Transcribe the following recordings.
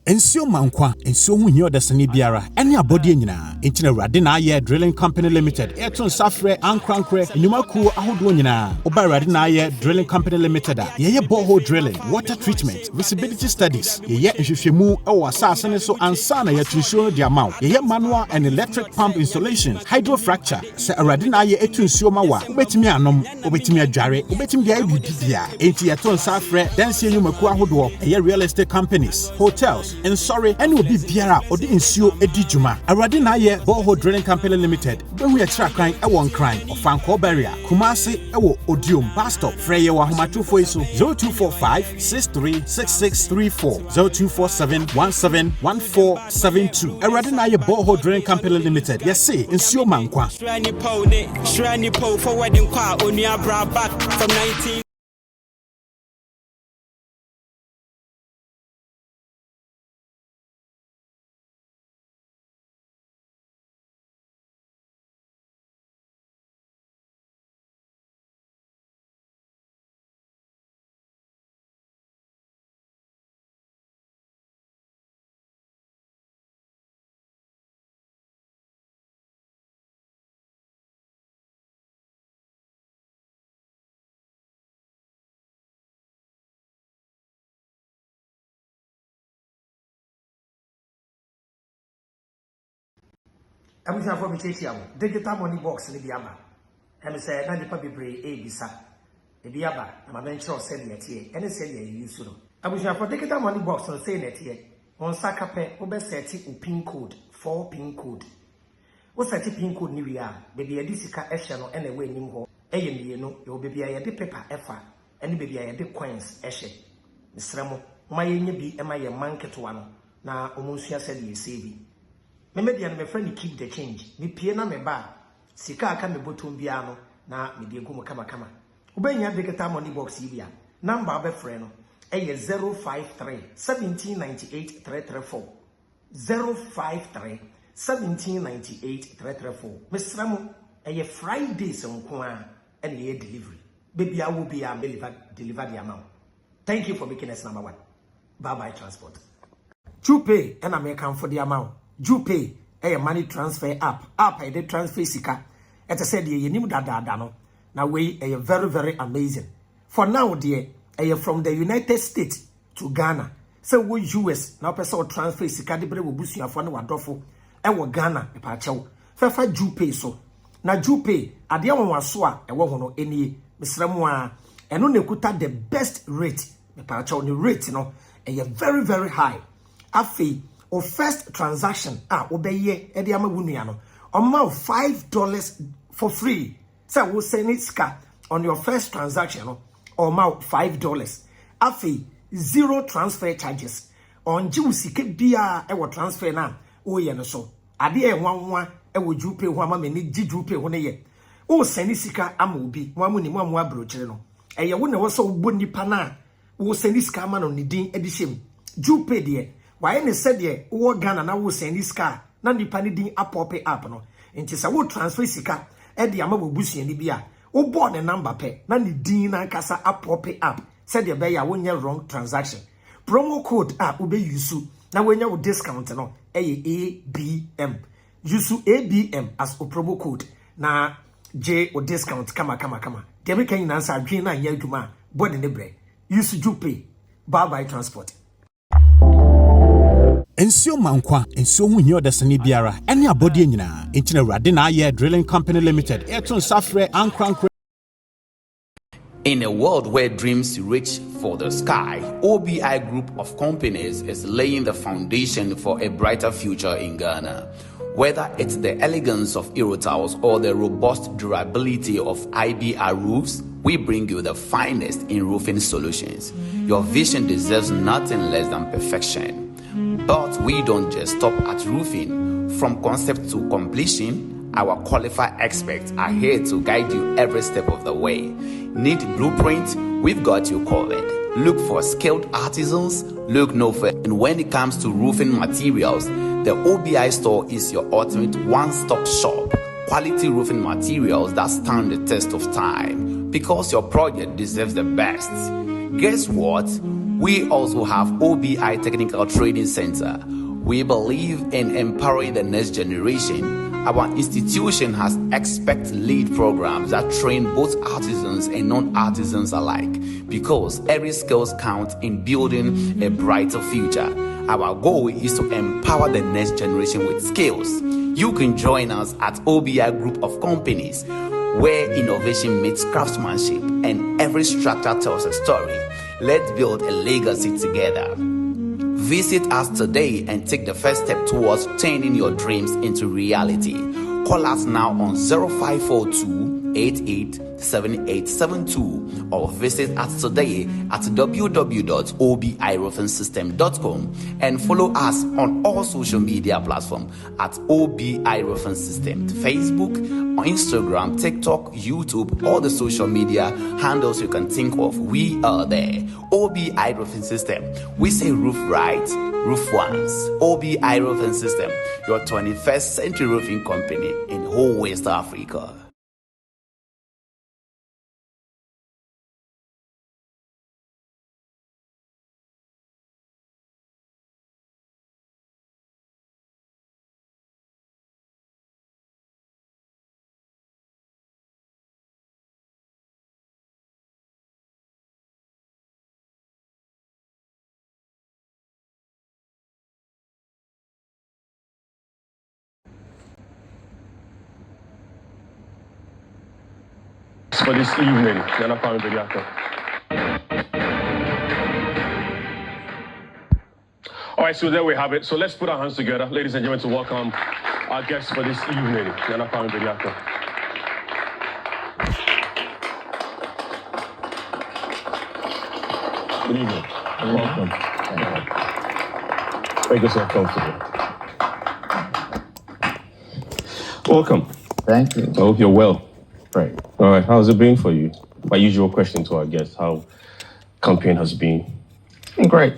Ensio mankwa, ensio hunyo desani biara, eni abodi nyina. Intina rade na aye Drilling Company Limited. Eton safre ankrankre, nyumaku ahodo nyina. Oba rade na aye Drilling Company Limited. Yeye borehole drilling, water treatment, visibility studies. Yeye nhwehwemu ewo asase ne so ansa na yetunsuo de amaw. Yeye manual and electric pump installations, hydrofracture. Se rade na aye etunsuo mawa. Obetimi anom, obetimi adware, obetimi de ayibibia. Enti yeton safre, dansie nyumaku ahodo. Yeye real estate companies, hotels, and sorry, and will be biara or the insio edijuma. Aradi na ye borehole drilling company limited. When we extra crying, a one crying of Fanco barrier. Kumasi, ewo odium bastop. Freye wa humatu foiso 0245 636634 0247 171472. Aradi na ye borehole drilling company limited. Yes, say insio mankwa. Shrani po for wedding kwa onia bra back from 19. I'm going to take you digital money box in the Biama. And say, Nanipa Bibre, A Bisa, the Biaba, and my venture send it here, and say you use it. I wish for digital money box on saying it here. On Sakape, Obeseti, pin code, 4 pin code. What's that pin code Nivia? Baby, a disika eshano and away nimho. No, your baby, I had paper effa, and baby, I had coins eshe. Miss Ramo, my be am I a manket one? Now, Omusia said you saving. Maybe my friend keep the change. Me piena me ba. Sika aka me botum biano na me de gumo kama. Ubenya digital money box ibia. Number abe friend no. 053 1798 334. 053 1798 334. Mesramo Fridays nko a and ye delivery. Baby I will be deliver the amount. Thank you for making us number 1. Bye transport. To pay and I make come for the amount. Pay a money transfer app I did transfer sika. It said ye nim da no. Now we a very amazing. For now dear, from the United States to Ghana. So we US now person transfer sika de bre obusu afo na wadofo e wo Ghana e pa chew. Fefa Pay so. Na Pay ade won so a e wo ho no enie mesremu a eno na kuta the best rate e pa chew the rate no e very high. Afi or first transaction obeye e de ama wunua no omma $5 for free. So we send it ska on your first transaction no omma $5. Afi 0 transfer charges on jiwsike bia e wo transfer na o ye no so ade e nwanwa e wo Pay ho ama me ni Pay ho ne ye o send sika ama obi mo amu ni mo amu abrochire no e ye wo ne wo so wo nipa na wo send sika ama no ni din e di shem Pay de why ne said ye wo Ghana na wo send sika na nipa ni din apope app no enti sa wo transfer sika e de ama wo busu ni bia wo board the number pe na ni din na kasa apope app said ye be ya wo nye wrong transaction promo code app wo be use na wo nya wo discount no ABM use ABM as a promo code na J o discount kama de be kan na sa dwen na nya adwuma board ne bre use Pay bye transport. Ensio mankwa, ensio hunyo desani biara, eni abodi nyina. Intina rade na aye Drilling Company Limited. Eton safre ankrankre. In a world where dreams reach for the sky, OBI Group of Companies is laying the foundation for a brighter future in Ghana. Whether it's the elegance of Aerotiles or the robust durability of IBR roofs, we bring you the finest in roofing solutions. Your vision deserves nothing less than perfection. But we don't just stop at roofing. From concept to completion, our qualified experts are here to guide you every step of the way. Need blueprint? We've got you covered. Look for skilled artisans? Look no further. And when it comes to roofing materials, the OBI store is your ultimate one-stop shop. Quality roofing materials that stand the test of time. because your project deserves the best. Guess what? We also have OBI Technical Training Center. We believe in empowering the next generation. Our institution has expert-led programs that train both artisans and non-artisans alike, because every skill counts in building a brighter future. Our goal is to empower the next generation with skills. You can join us at OBI Group of Companies, where innovation meets craftsmanship and every structure tells a story. Let's build a legacy together. Visit us today and take the first step towards turning your dreams into reality. Call us now on 0542 887872 or visit us today at www.obiroofing.com and follow us on all social media platforms at OBI Roofing System, Facebook, Instagram, TikTok, YouTube, all the social media handles you can think of. We are there. OBI Roofing System. We say roof right, roof once. OBI Roofing System, your 21st century roofing company in whole West Africa. For this evening, Ghana Power Mediaco. All right, so there we have it. So let's put our hands together, ladies and gentlemen, to welcome our guests for this evening, Ghana Power Mediaco. Good evening. Welcome. Make yourself comfortable. Welcome. Thank you. I hope you're well. Great. All right, how's it been for you? My usual question to our guests, how campaign has been? It's been great.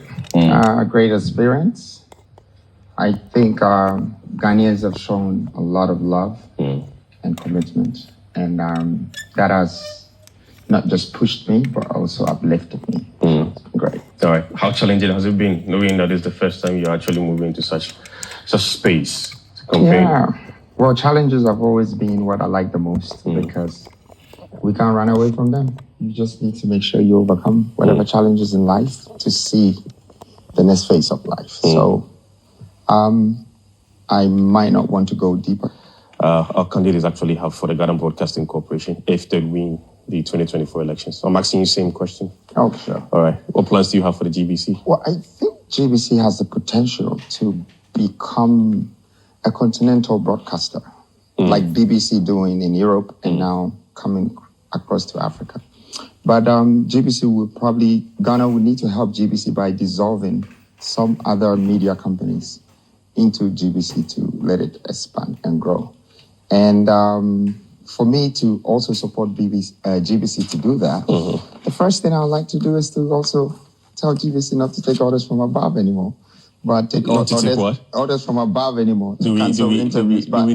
Great experience. I think Ghanaians have shown a lot of love and commitment, and that has not just pushed me, but also uplifted me. It's been great. All right, how challenging has it been, knowing that it's the first time you're actually moving into such space to campaign? Yeah. Well, challenges have always been what I like the most because we can't run away from them. You just need to make sure you overcome whatever challenges in life to see the next phase of life. So I might not want to go deeper. Our candidates actually have for the Ghana Broadcasting Corporation if they win the 2024 elections. So I'm asking you the same question. Oh, sure. All right. What plans do you have for the GBC? Well, I think GBC has the potential to become a continental broadcaster, like BBC doing in Europe and now coming across to Africa. But GBC Ghana will need to help GBC by dissolving some other media companies into GBC to let it expand and grow. And for me to also support GBC to do that, the first thing I would like to do is to also tell GBC not to take orders from above anymore. But take orders from above anymore. Do we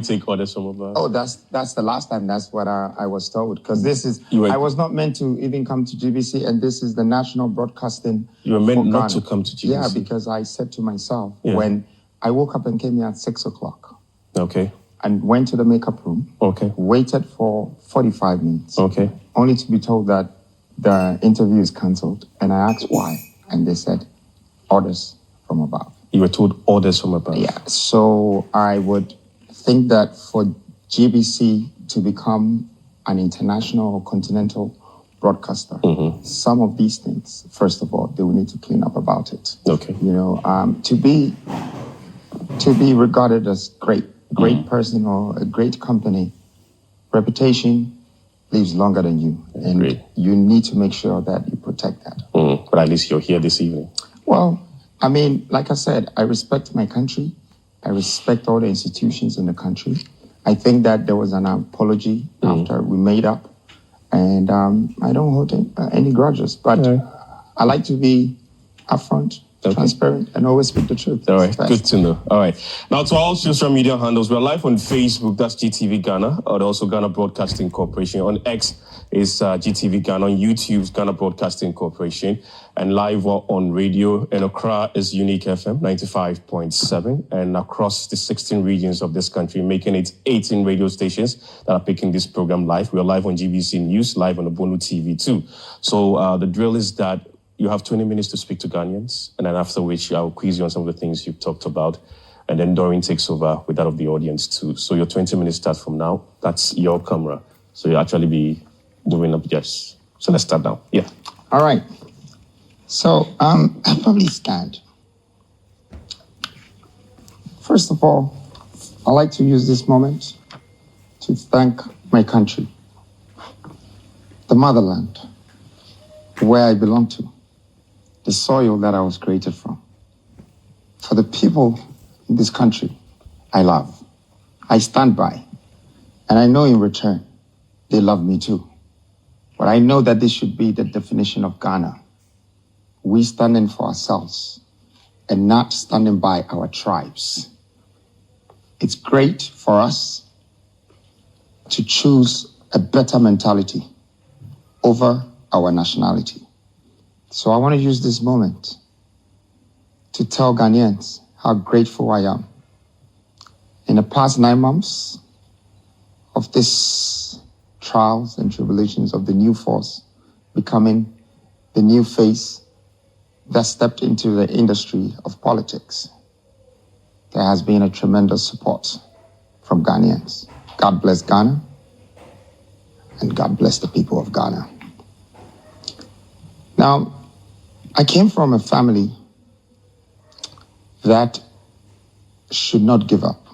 take orders from above? Oh, that's the last time. That's what I was told. Because I was not meant to even come to GBC, and this is the national broadcasting. You were meant not to come to GBC. Yeah, because I said to myself when I woke up and came here at 6:00. Okay. And went to the makeup room. Okay. Waited for 45 minutes. Okay. Only to be told that the interview is cancelled, and I asked why, and they said orders from above. You were told orders from above? Yeah, so I would think that for GBC to become an international or continental broadcaster, some of these things, first of all, they will need to clean up about it. Okay. You know, to be regarded as great person or a great company, reputation lives longer than you. And you need to make sure that you protect that. But at least you're here this evening. Well, I mean, like I said, I respect my country. I respect all the institutions in the country. I think that there was an apology after we made up. And I don't hold any grudges. But I like to be upfront, transparent, and always speak the truth. All right, good to know. All right. Now, to all social media handles, we're live on Facebook, that's GTV Ghana, or also Ghana Broadcasting Corporation. On X, is GTV Ghana, on YouTube's Ghana Broadcasting Corporation, and live on radio. And Accra is Unique FM 95.7, and across the 16 regions of this country, making it 18 radio stations that are picking this program live. We're live on GBC News, live on Obonu TV too. So the drill is that you have 20 minutes to speak to Ghanaians, and then after which I'll quiz you on some of the things you've talked about. And then Doreen takes over with that of the audience too. So your 20 minutes start from now. That's your camera. So you'll actually be doing up, yes. So let's start now. Yeah. All right. So I'm probably scared. First of all, I'd like to use this moment to thank my country, the motherland, where I belong to, the soil that I was created from, for the people in this country I love, I stand by, and I know in return they love me too. But I know that this should be the definition of Ghana. We standing for ourselves and not standing by our tribes. It's great for us to choose a better mentality over our nationality. So I want to use this moment to tell Ghanaians how grateful I am. In the past 9 months of this trials and tribulations of the new force becoming the new face that stepped into the industry of politics, there has been a tremendous support from Ghanaians. God bless Ghana, and God bless the people of Ghana. Now, I came from a family that should not give up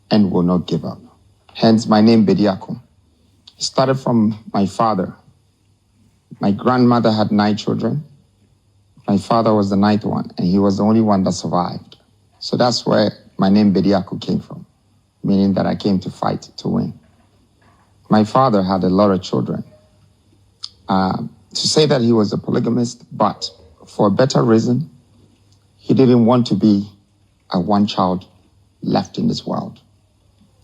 and will not give up. Hence my name, Bediako. It started from my father. My grandmother had 9 children. My father was the 9th one, and he was the only one that survived. So that's where my name, Bediako, came from, meaning that I came to fight to win. My father had a lot of children. To say that he was a polygamist, but for a better reason, he didn't want to be a one child left in this world.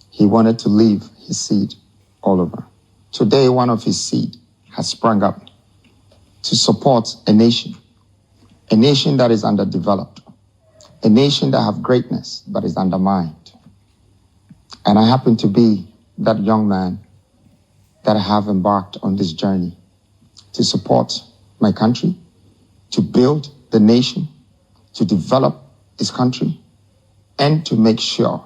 He wanted to leave his seed all over. Today, one of his seed has sprung up to support a nation that is underdeveloped, a nation that have greatness but is undermined. And I happen to be that young man that have embarked on this journey to support my country, to build the nation, to develop this country, and to make sure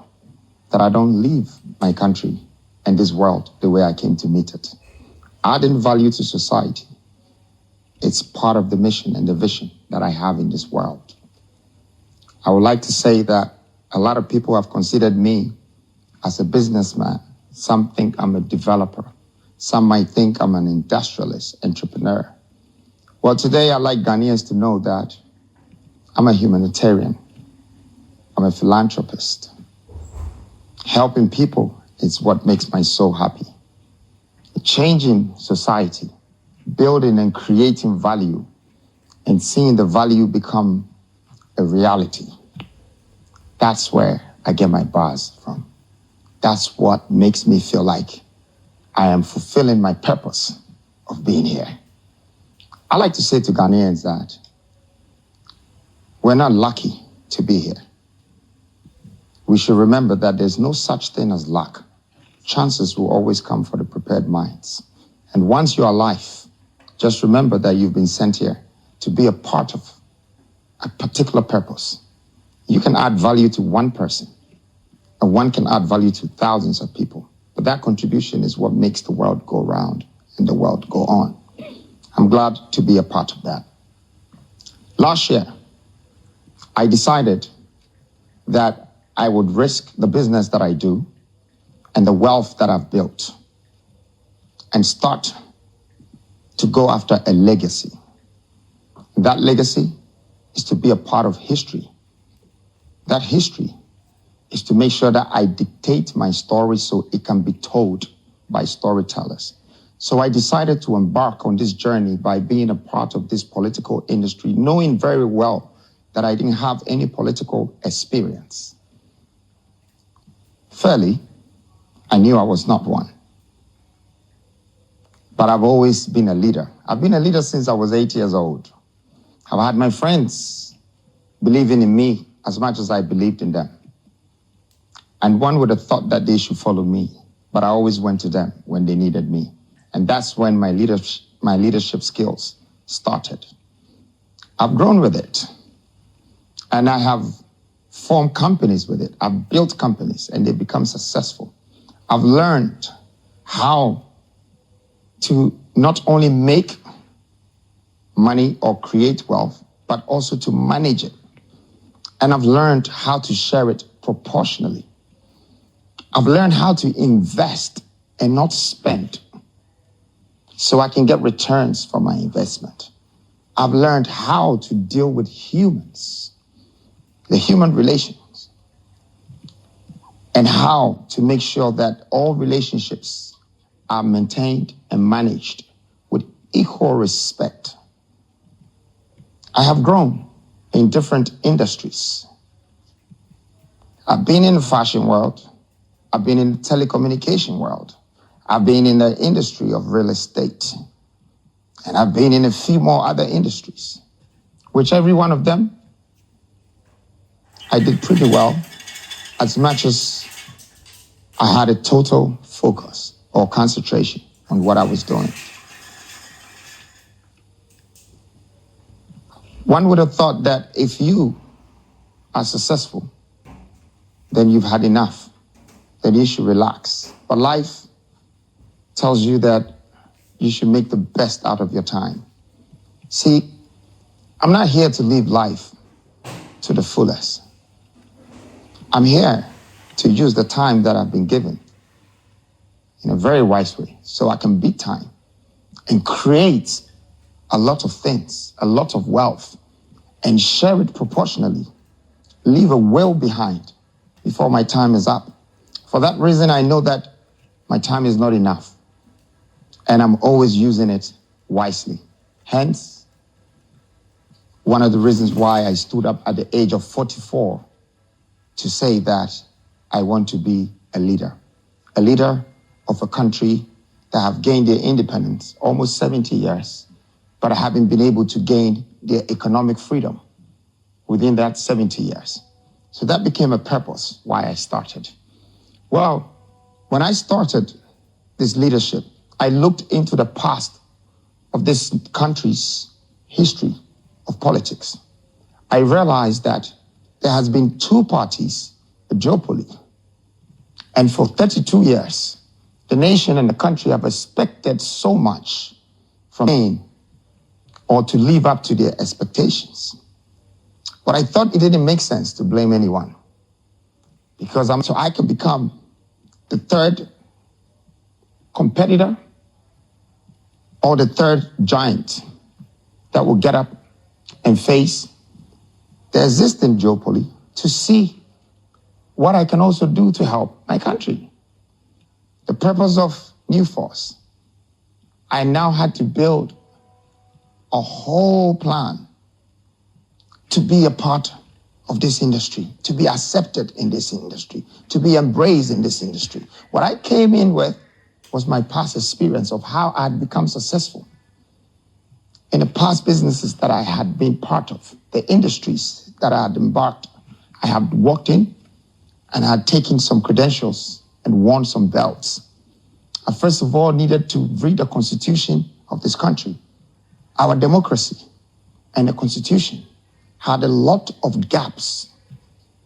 that I don't leave my country and this world the way I came to meet it. Adding value to society, it's part of the mission and the vision that I have in this world. I would like to say that a lot of people have considered me as a businessman. Some think I'm a developer. Some might think I'm an industrialist, entrepreneur. Well, today I'd like Ghanaians to know that I'm a humanitarian. I'm a philanthropist. Helping people is what makes my soul happy. Changing society, building and creating value, and seeing the value become a reality. That's where I get my buzz from. That's what makes me feel like I am fulfilling my purpose of being here. I like to say to Ghanaians that we're not lucky to be here. We should remember that there's no such thing as luck. Chances will always come for the prepared minds. And once you're alive, just remember that you've been sent here to be a part of a particular purpose. You can add value to one person, and one can add value to thousands of people. But that contribution is what makes the world go round and the world go on. I'm glad to be a part of that. Last year, I decided that I would risk the business that I do and the wealth that I've built and start to go after a legacy. That legacy is to be a part of history. That history is to make sure that I dictate my story so it can be told by storytellers. So I decided to embark on this journey by being a part of this political industry, knowing very well that I didn't have any political experience. Fairly, I knew I was not one. but I've always been a leader. I've been a leader since I was 8 years old. I've had my friends believing in me as much as I believed in them. And one would have thought that they should follow me, but I always went to them when they needed me. And that's when my leadership skills started. I've grown with it, and I have formed companies with it. I've built companies, and they've become successful. I've learned how to not only make money or create wealth, but also to manage it. And I've learned how to share it proportionally. I've learned how to invest and not spend so I can get returns from my investment. I've learned how to deal with humans, the human relations, and how to make sure that all relationships are maintained and managed with equal respect. I have grown in different industries. I've been in the fashion world. I've been in the telecommunication world. I've been in the industry of real estate. And I've been in a few more other industries, which every one of them, I did pretty well, as much as I had a total focus or concentration on what I was doing. One would have thought that if you are successful, then you've had enough, then you should relax. But life tells you that you should make the best out of your time. See, I'm not here to live life to the fullest. I'm here to use the time that I've been given in a very wise way so I can beat time and create a lot of things, a lot of wealth, and share it proportionally, leave a will behind before my time is up. For that reason, I know that my time is not enough, and I'm always using it wisely. Hence, one of the reasons why I stood up at the age of 44 to say that I want to be a leader of a country that have gained their independence almost 70 years, but I haven't been able to gain their economic freedom within that 70 years. So that became a purpose why I started. Well, when I started this leadership, I looked into the past of this country's history of politics. I realized that there has been two parties, a duopoly. And for 32 years, the nation and the country have expected so much from me or to live up to their expectations. But I thought it didn't make sense to blame anyone because so I could become the third competitor or the third giant that will get up and face the existing duopoly to see what I can also do to help my country. The purpose of New Force, I now had to build a whole plan to be a part of this industry, to be accepted in this industry, to be embraced in this industry. What I came in with was my past experience of how I had become successful in the past businesses that I had been part of, the industries that I had embarked. I had walked in and I had taken some credentials and won some belts. I first of all needed to read the constitution of this country. Our democracy and the constitution had a lot of gaps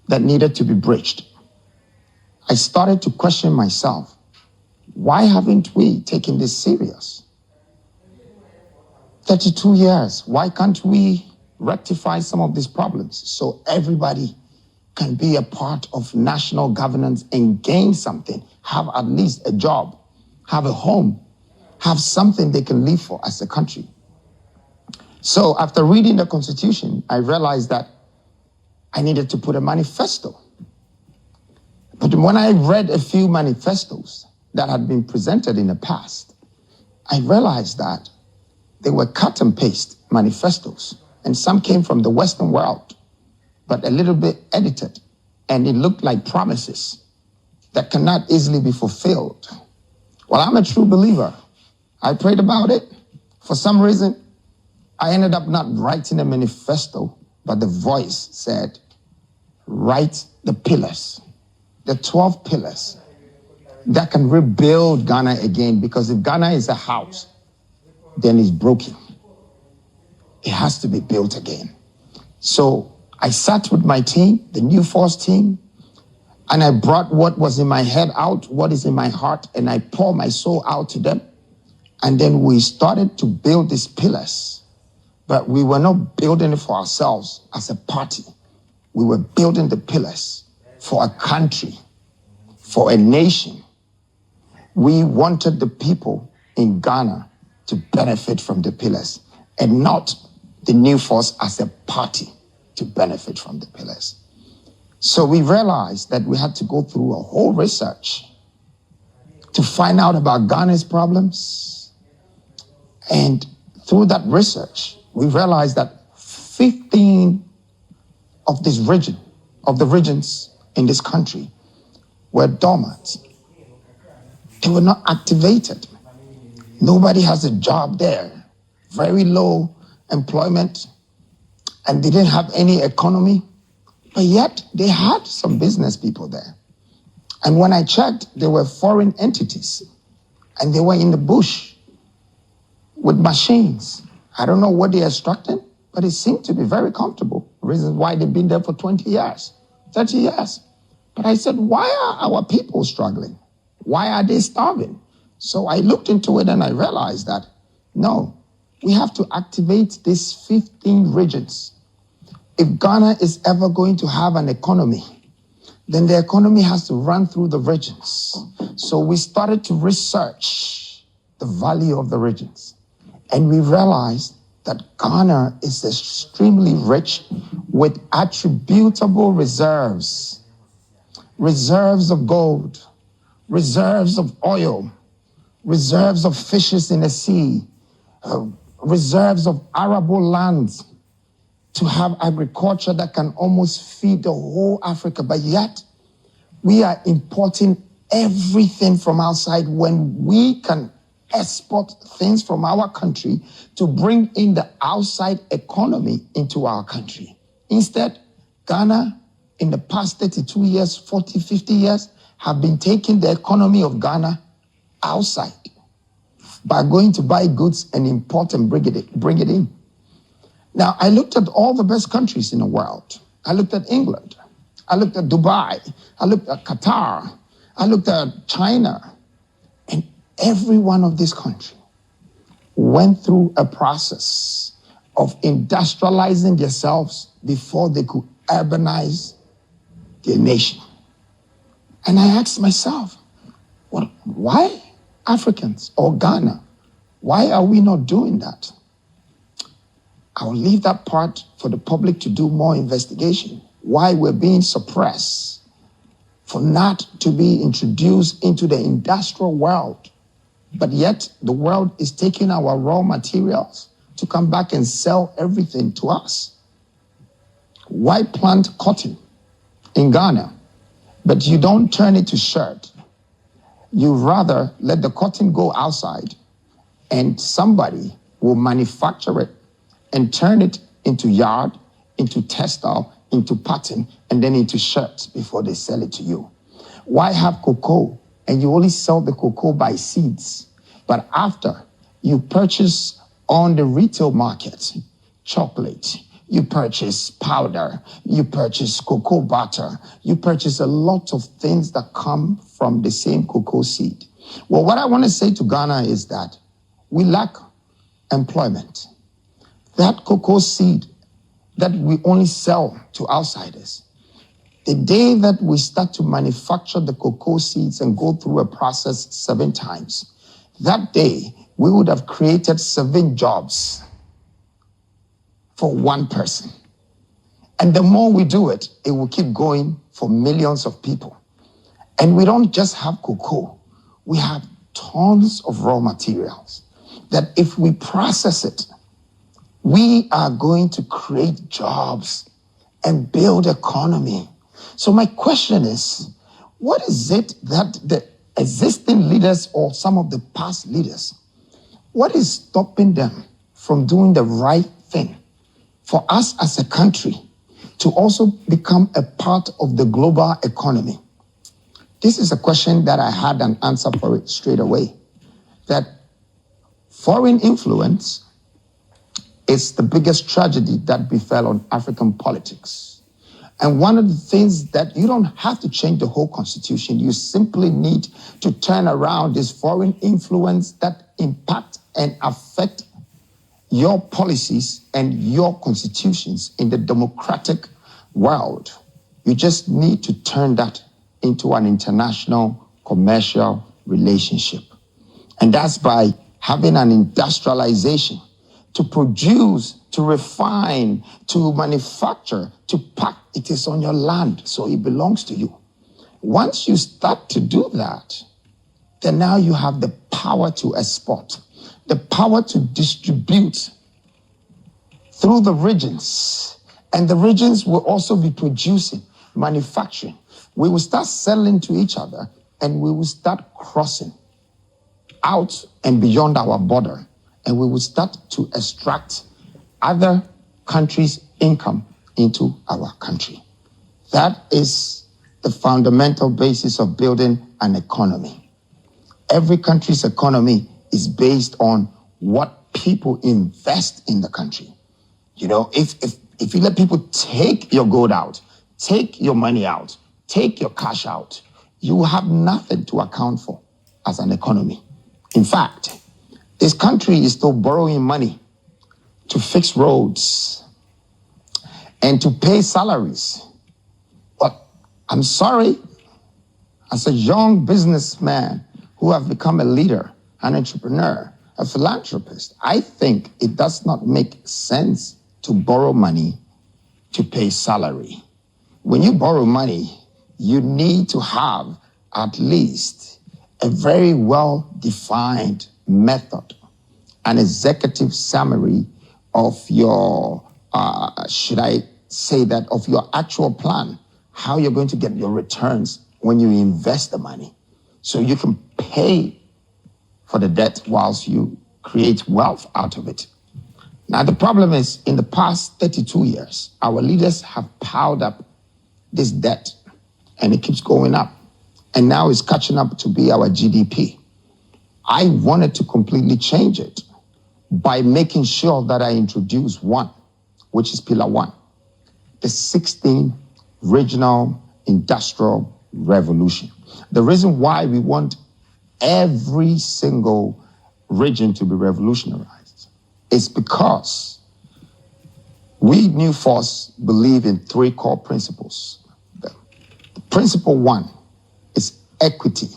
that needed to be bridged. I started to question myself, why haven't we taken this serious? 32 years, why can't we rectify some of these problems so everybody can be a part of national governance and gain something, have at least a job, have a home, have something they can live for as a country? So after reading the Constitution, I realized that I needed to put a manifesto. But when I read a few manifestos that had been presented in the past, I realized that they were cut and paste manifestos, and some came from the Western world, but a little bit edited, and it looked like promises that cannot easily be fulfilled. Well, I'm a true believer I prayed about it. For some reason, I ended up not writing a manifesto, but the voice said, write the pillars, the 12 pillars that can rebuild Ghana again, because if Ghana is a house, then it's broken. It has to be built again. So I sat with my team, the New Force team, and I brought what was in my head out, what is in my heart, and I poured my soul out to them. And then we started to build these pillars. But we were not building it for ourselves as a party. We were building the pillars for a country, for a nation. We wanted the people in Ghana to benefit from the pillars and not the New Force as a party to benefit from the pillars. So we realized that we had to go through a whole research to find out about Ghana's problems. And through that research, we realized that 15 of the regions in this country were dormant. They were not activated. Nobody has a job there. Very low employment, and they didn't have any economy, but yet they had some business people there. And when I checked, there were foreign entities, and they were in the bush with machines. I don't know what they extracted, but it seemed to be very comfortable. Reasons why they've been there for 20 years, 30 years. But I said, why are our people struggling? Why are they starving? So I looked into it and I realized that, no, we have to activate these 15 regions. If Ghana is ever going to have an economy, then the economy has to run through the regions. So we started to research the value of the regions. And we realized that Ghana is extremely rich with attributable reserves. Reserves of gold, reserves of oil, reserves of fishes in the sea, reserves of arable lands to have agriculture that can almost feed the whole Africa. But yet, we are importing everything from outside when we can export things from our country to bring in the outside economy into our country. Instead, Ghana, in the past 32 years, 40, 50 years, have been taking the economy of Ghana outside by going to buy goods and import and bring it in. Now, I looked at all the best countries in the world. I looked at England. I looked at Dubai. I looked at Qatar. I looked at China. And every one of these countries went through a process of industrializing themselves before they could urbanize their nation. And I asked myself, why Africans or Ghana? Why are we not doing that? I'll leave that part for the public to do more investigation. Why we're being suppressed for not to be introduced into the industrial world. But yet the world is taking our raw materials to come back and sell everything to us. Why plant cotton in Ghana, but you don't turn it to shirt? You rather let the cotton go outside and somebody will manufacture it and turn it into yard, into textile, into pattern, and then into shirts before they sell it to you. Why have cocoa and you only sell the cocoa by seeds? But after you purchase on the retail market, chocolate, you purchase powder, you purchase cocoa butter, you purchase a lot of things that come from the same cocoa seed. Well, what I want to say to Ghana is that we lack employment. That cocoa seed that we only sell to outsiders, the day that we start to manufacture the cocoa seeds and go through a process 7 times, that day we would have created 7 jobs for 1 person. And the more we do it, it will keep going for millions of people. And we don't just have cocoa, we have tons of raw materials that if we process it, we are going to create jobs and build economy. So my question is, what is it that the existing leaders or some of the past leaders What is stopping them from doing the right thing for us as a country to also become a part of the global economy? This is a question that I had an answer for it straight away. That foreign influence is the biggest tragedy that befell on African politics. And one of the things that you don't have to change the whole constitution, you simply need to turn around this foreign influence that impact and affect your policies and your constitutions in the democratic world. You just need to turn that into an international commercial relationship. And that's by having an industrialization to produce, to refine, to manufacture, to pack. It is on your land, so it belongs to you. Once you start to do that, then now you have the power to export, the power to distribute through the regions. And the regions will also be producing, manufacturing. We will start selling to each other, and we will start crossing out and beyond our border, and we will start to extract other countries' income into our country. That is the fundamental basis of building an economy. Every country's economy is based on what people invest in the country. You know, if you let people take your gold out, take your money out, take your cash out, you will have nothing to account for as an economy. In fact, this country is still borrowing money to fix roads and to pay salaries. But I'm sorry, as a young businessman who have become a leader, an entrepreneur, a philanthropist, I think it does not make sense to borrow money to pay salary. When you borrow money, you need to have at least a very well-defined method, an executive summary of your, should I say that, of your actual plan, how you're going to get your returns when you invest the money, so you can pay for the debt whilst you create wealth out of it. Now, the problem is, in the past 32 years, our leaders have piled up this debt, and it keeps going up. And now it's catching up to be our GDP. I wanted to completely change it by making sure that I introduce one, which is Pillar 1, the 16th Regional Industrial Revolution. The reason why we want every single region to be revolutionized is because we, New Force, believe in 3 core principles. The principle 1 is equity.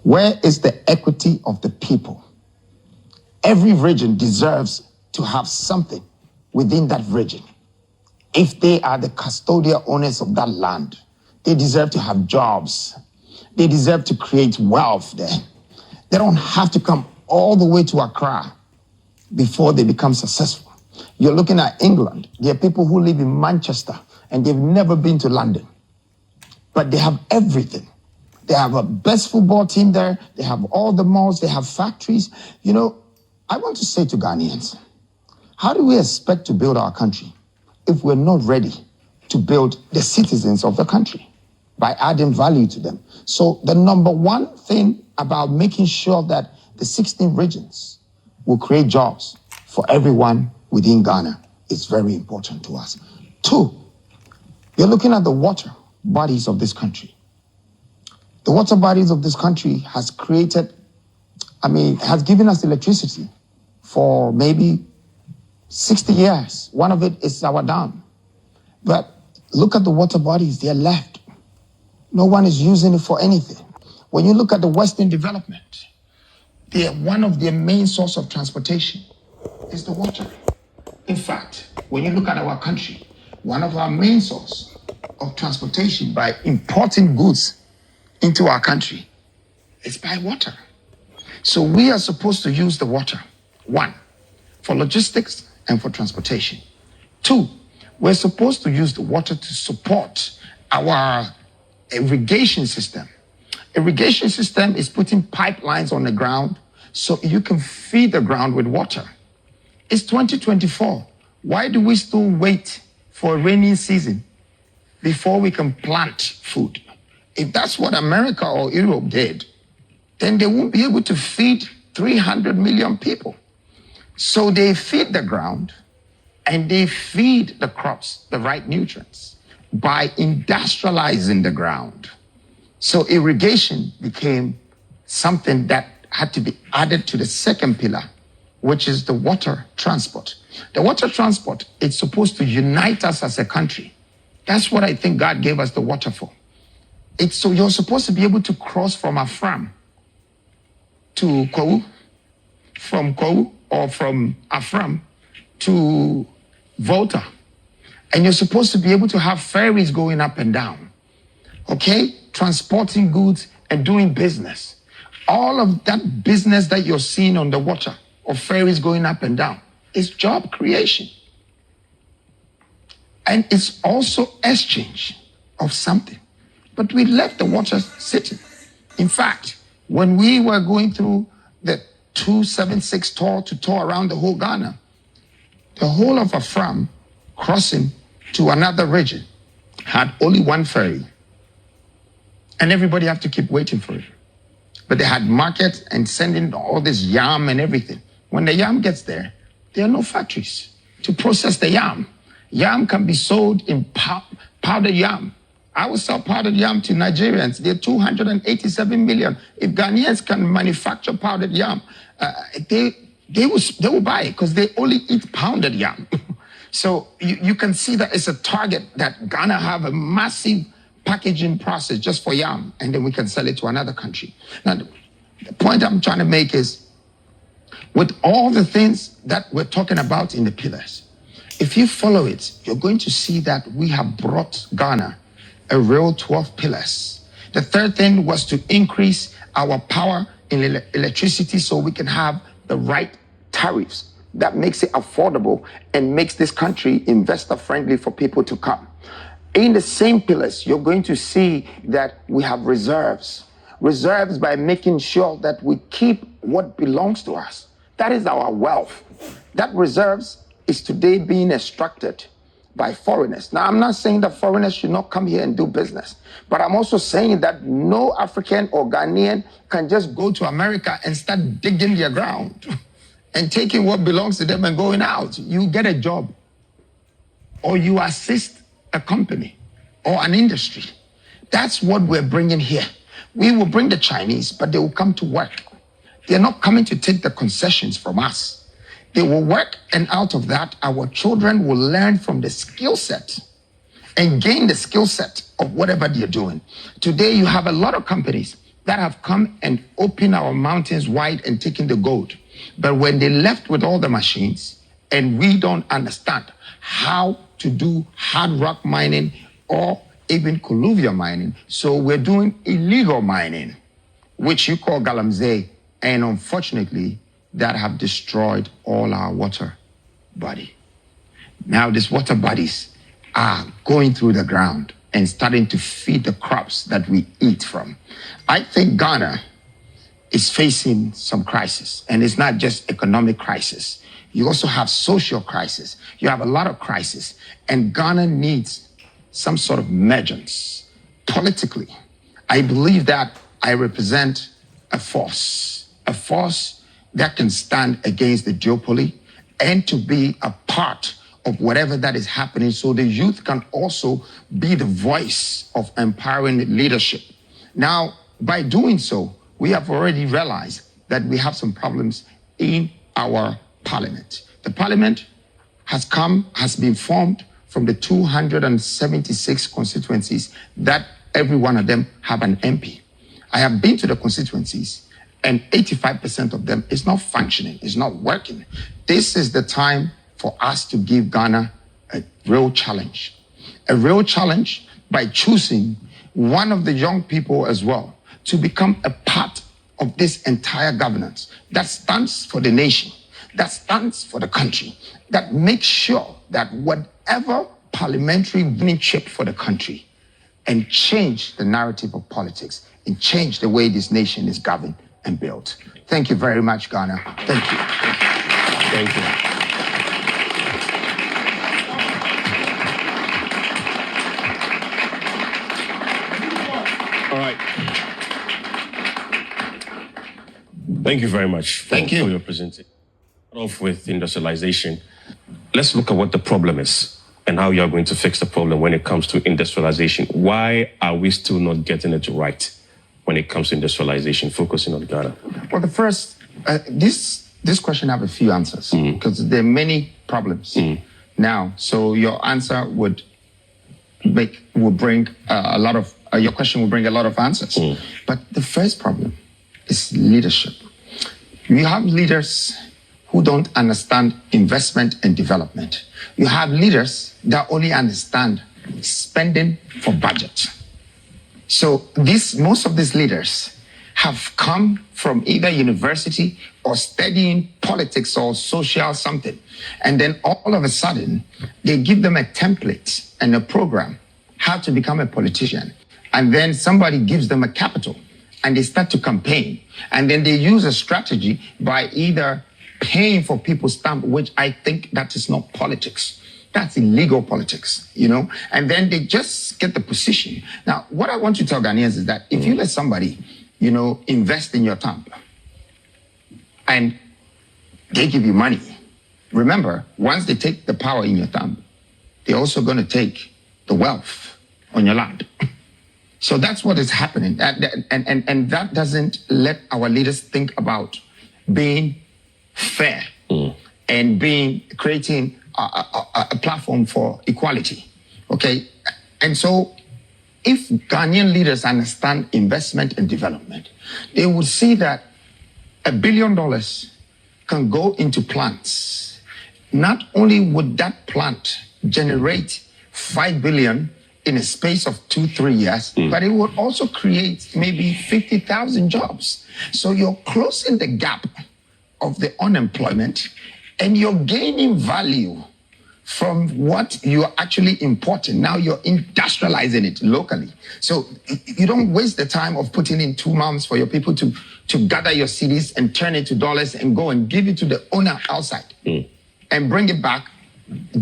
Where is the equity of the people? Every region deserves to have something within that region. If they are the custodial owners of that land, they deserve to have jobs. They deserve to create wealth there. They don't have to come all the way to Accra before they become successful. You're looking at England. There are people who live in Manchester and they've never been to London, but they have everything. They have a best football team there. They have all the malls. They have factories. You know, I want to say to Ghanaians, how do we expect to build our country if we're not ready to build the citizens of the country by adding value to them? So the number one thing about making sure that the 16 regions will create jobs for everyone within Ghana is very important to us. 2, you're looking at the water bodies of this country. The water bodies of this country has given us electricity for maybe 60 years. One of it is our dam. But look at the water bodies, they're left. No one is using it for anything. When you look at the Western development, one of their main source of transportation is the water. In fact, when you look at our country, one of our main source of transportation by importing goods into our country is by water. So we are supposed to use the water, 1, for logistics and for transportation. 2, we're supposed to use the water to support our irrigation system. Irrigation system is putting pipelines on the ground so you can feed the ground with water. It's 2024. Why do we still wait for a rainy season before we can plant food? If that's what America or Europe did, then they won't be able to feed 300 million people. So they feed the ground and they feed the crops the right nutrients by industrializing the ground. So irrigation became something that had to be added to the second pillar, which is the water transport. The water transport, it's supposed to unite us as a country. That's what I think God gave us the water for. It's so you're supposed to be able to cross from Afram to Kwawu, from Kwawu or from Afram to Volta. And you're supposed to be able to have ferries going up and down, okay? Transporting goods and doing business. All of that business that you're seeing on the water or ferries going up and down is job creation. And it's also exchange of something. But we left the water sitting. In fact, when we were going through the 276 tour to tour around the whole Ghana, the whole of Afram crossing to another region had only one ferry. And everybody had to keep waiting for it. But they had markets and sending all this yam and everything. When the yam gets there, there are no factories to process the yam. Yam can be sold in powdered yam. I will sell powdered yam to Nigerians. They're 287 million. If Ghanaians can manufacture powdered yam, they will buy it because they only eat pounded yam. So you can see that it's a target that Ghana have a massive packaging process just for yam, and then we can sell it to another country. Now, the point I'm trying to make is, with all the things that we're talking about in the pillars, if you follow it, you're going to see that we have brought Ghana a real 12 pillars. The third thing was to increase our power in electricity so we can have the right tariffs that makes it affordable and makes this country investor friendly for people to come. In the same pillars, you're going to see that we have reserves. Reserves by making sure that we keep what belongs to us. That is our wealth. That reserves is today being extracted by foreigners. Now, I'm not saying that foreigners should not come here and do business, but I'm also saying that no African or Ghanaian can just go to America and start digging their ground and taking what belongs to them and going out. You get a job or you assist a company or an industry. That's what we're bringing here. We will bring the Chinese, but they will come to work. They're not coming to take the concessions from us. They will work, and out of that, our children will learn from the skill set and gain the skill set of whatever they're doing. Today, you have a lot of companies that have come and opened our mountains wide and taken the gold. But when they left with all the machines, and we don't understand how to do hard rock mining or even colluvial mining, so we're doing illegal mining, which you call galamsey, and unfortunately, that have destroyed all our water body. Now these water bodies are going through the ground and starting to feed the crops that we eat from. I think Ghana is facing some crisis, and it's not just economic crisis. You also have social crisis. You have a lot of crisis, and Ghana needs some sort of emergence politically. I believe that I represent a force that can stand against the duopoly and to be a part of whatever that is happening, so the youth can also be the voice of empowering leadership. Now, by doing so, we have already realized that we have some problems in our parliament. The parliament has been formed from the 276 constituencies that every one of them have an MP. I have been to the constituencies, and 85% of them is not functioning, is not working. This is the time for us to give Ghana a real challenge by choosing one of the young people as well to become a part of this entire governance that stands for the nation, that stands for the country, that makes sure that whatever parliamentary winning chip for the country and change the narrative of politics and change the way this nation is governed and build. Thank you very much, Ghana. Thank you. Thank you. All right. Thank you very much for your presentation. Start off with industrialization. Let's look at what the problem is and how you are going to fix the problem when it comes to industrialization. Why are we still not getting it right when it comes to industrialization, focusing on Ghana? Well, the first, this question have a few answers because there are many problems now. So your answer would bring a lot of, your question will bring a lot of answers. But the first problem is leadership. You have leaders who don't understand investment and development. You have leaders that only understand spending for budget. So most of these leaders have come from either university or studying politics or social something. And then all of a sudden, they give them a template and a program how to become a politician. And then somebody gives them a capital and they start to campaign. And then they use a strategy by either paying for people's stamp, which I think that is not politics. That's illegal politics, you know? And then they just get the position. Now, what I want to tell Ghanaians is that if you let somebody, you know, invest in your stamp and they give you money, remember, once they take the power in your stamp, they're also going to take the wealth on your land. So that's what is happening. And that doesn't let our leaders think about being fair and creating a platform for equality. Okay? And so if Ghanaian leaders understand investment and development, they would see that $1 billion can go into plants. Not only would that plant generate 5 billion in a space of 2-3 years, but it would also create maybe 50,000 jobs. So you're closing the gap of the unemployment and you're gaining value from what you're actually importing. Now you're industrializing it locally. So you don't waste the time of putting in 2 months for your people to gather your cedis and turn it to dollars and go and give it to the owner outside and bring it back.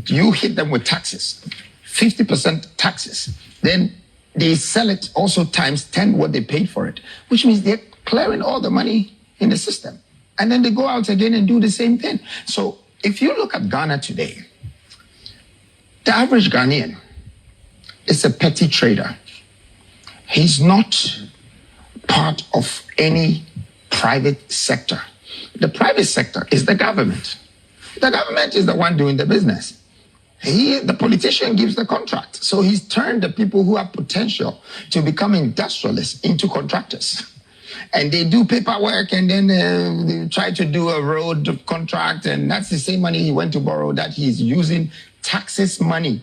You hit them with taxes. 50% taxes. Then they sell it also times 10 what they paid for it, which means they're clearing all the money in the system. And then they go out again and do the same thing. So if you look at Ghana today, the average Ghanaian is a petty trader. He's not part of any private sector. The private sector is the government. The government is the one doing the business. The politician gives the contract. So he's turned the people who have potential to become industrialists into contractors. And they do paperwork and then they try to do a road contract. And that's the same money he went to borrow that he's using taxpayers' money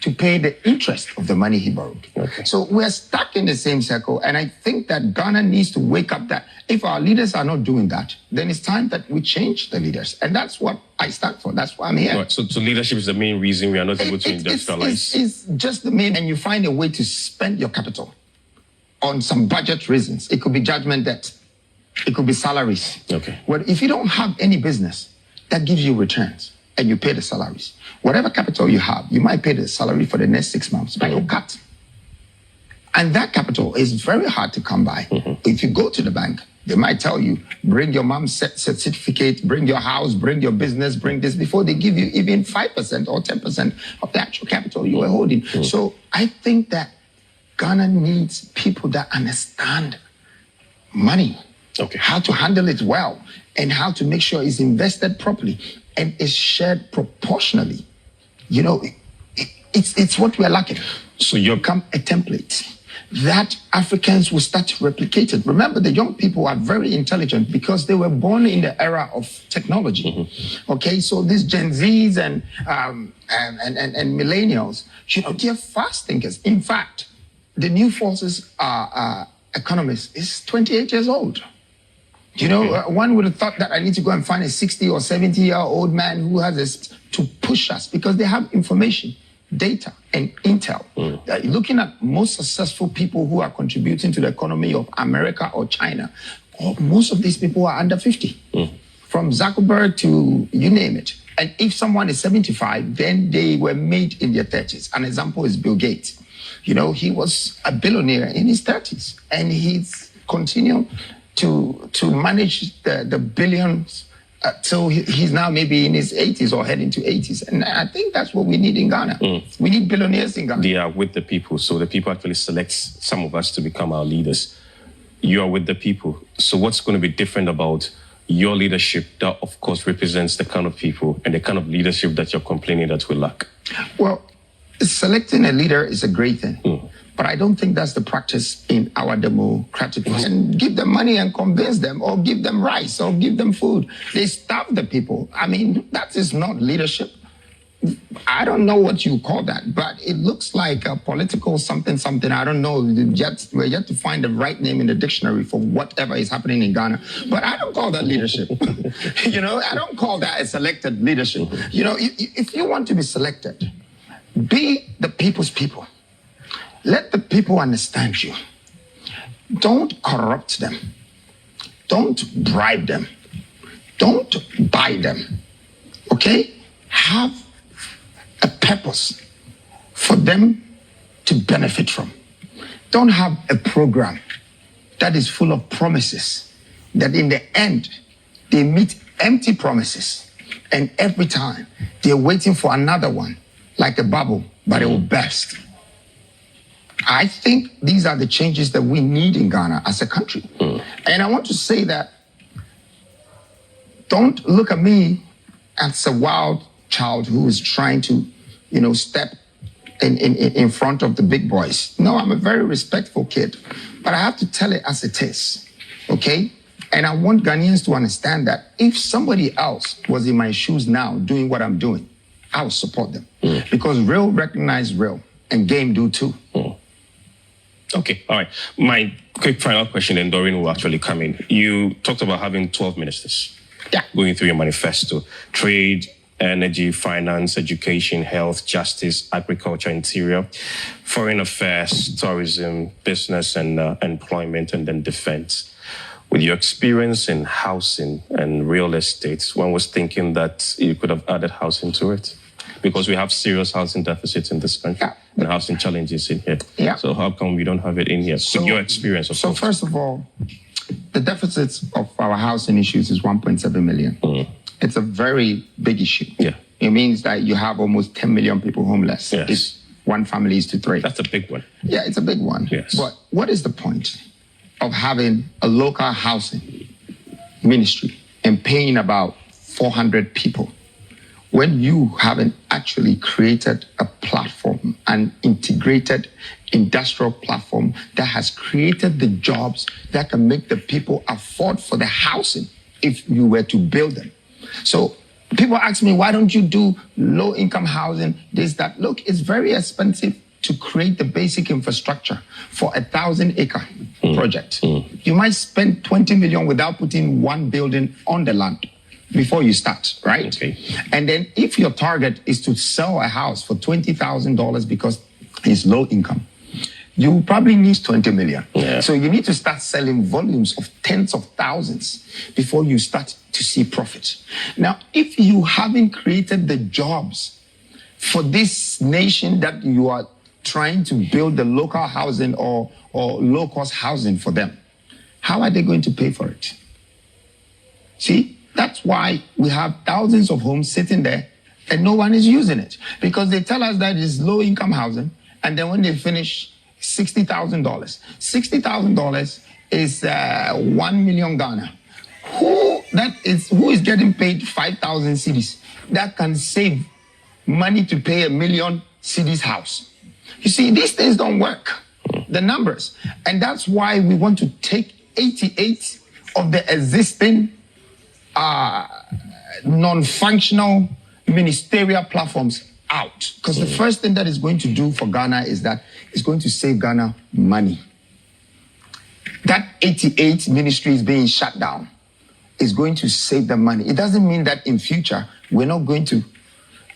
to pay the interest of the money he borrowed. Okay. So we're stuck in the same circle. And I think that Ghana needs to wake up that if our leaders are not doing that, then it's time that we change the leaders. And that's what I stand for. That's why I'm here. Right. So leadership is the main reason we are not able to industrialize. It's just the main, and you find a way to spend your capital on some budget reasons. It could be judgment debt. It could be salaries. Okay. Well, if you don't have any business that gives you returns and you pay the salaries, whatever capital you have, you might pay the salary for the next 6 months by your cut. And that capital is very hard to come by. If you go to the bank, they might tell you, bring your mom's certificate, bring your house, bring your business, bring this, before they give you even 5% or 10% of the actual capital you were holding. So I think that Ghana needs people that understand money, how to handle it well, and how to make sure it's invested properly and is shared proportionally. You know, it's what we're lacking. So you become a template that Africans will start to replicate it. Remember, the young people are very intelligent because they were born in the era of technology. Okay, so these Gen Zs and millennials, you know, they're fast thinkers. In fact, the new forces economist is 28 years old. You know, one would have thought that I need to go and find a 60 or 70-year-old man who has this to push us because they have information. data and intel. Looking at most successful people who are contributing to the economy of America or China, most of these people are under 50. From Zuckerberg to you name it. And if someone is 75, then they were made in their 30s. An example is Bill Gates. You know, he was a billionaire in his 30s, and he's continued to manage the billions till he's now maybe in his 80s or heading to 80s. And I think that's what we need in Ghana. We need billionaires in Ghana. They are with the people, so the people actually select some of us to become our leaders. You are with the people. So what's going to be different about your leadership that, of course, represents the kind of people and the kind of leadership that you're complaining that we lack? Well, selecting a leader is a great thing. But I don't think that's the practice in our democratic process. And give them money and convince them, or give them rice, or give them food. They starve the people. I mean, that is not leadership. I don't know what you call that, but it looks like a political something. I don't know. We're yet to find the right name in the dictionary for whatever is happening in Ghana. But I don't call that leadership. You know, I don't call that a selected leadership. You know, if you want to be selected, be the people's people. Let the people understand you. Don't corrupt them. Don't bribe them. Don't buy them. Okay? Have a purpose for them to benefit from. Don't have a program that is full of promises, that in the end, they meet empty promises. And every time, they're waiting for another one, like a bubble, but it will burst. I think these are the changes that we need in Ghana as a country. And I want to say that don't look at me as a wild child who is trying to, you know, step in front of the big boys. No, I'm a very respectful kid, but I have to tell it as it is, okay? And I want Ghanaians to understand that if somebody else was in my shoes now doing what I'm doing, I would support them. Because real recognize real, and game do too. Okay, all right. My quick final question, and Doreen will actually come in. You talked about having 12 ministers. Yeah. Going through your manifesto. Trade, energy, finance, education, health, justice, agriculture, interior, foreign affairs, tourism, business and employment, and then defense. With your experience in housing and real estate, one was thinking that you could have added housing to it, because we have serious housing deficits in this country and housing challenges in here. Yeah. So how come we don't have it in here? So your experience, of course. So first of all, the deficits of our housing issues is 1.7 million. It's a very big issue. Yeah. It means that you have almost 10 million people homeless. Yes. If one family is to 3. That's a big one. Yeah, it's a big one. Yes. But what is the point of having a local housing ministry and paying about 400 people when you haven't actually created a platform, an integrated industrial platform that has created the jobs that can make the people afford for the housing if you were to build them? So people ask me, why don't you do low income housing, this, that? Look, it's very expensive to create the basic infrastructure for 1,000-acre project. You might spend 20 million without putting one building on the land before you start, right? Okay. And then if your target is to sell a house for $20,000 because it's low income, you probably need 20 million. Yeah. So you need to start selling volumes of tens of thousands before you start to see profit. Now, if you haven't created the jobs for this nation that you are trying to build the local housing or low-cost housing for them, how are they going to pay for it? See, that's why we have thousands of homes sitting there and no one is using it, because they tell us that it's low-income housing, and then when they finish, $60,000. $60,000 is 1 million Ghana. Who is getting paid 5,000 cedis that can save money to pay 1 million cedis house? You see, these things don't work, the numbers. And that's why we want to take 88 of the existing non-functional ministerial platforms out. Because the first thing that is going to do for Ghana is that it's going to save Ghana money. That 88 ministries being shut down is going to save them money. It doesn't mean that in future we're not going to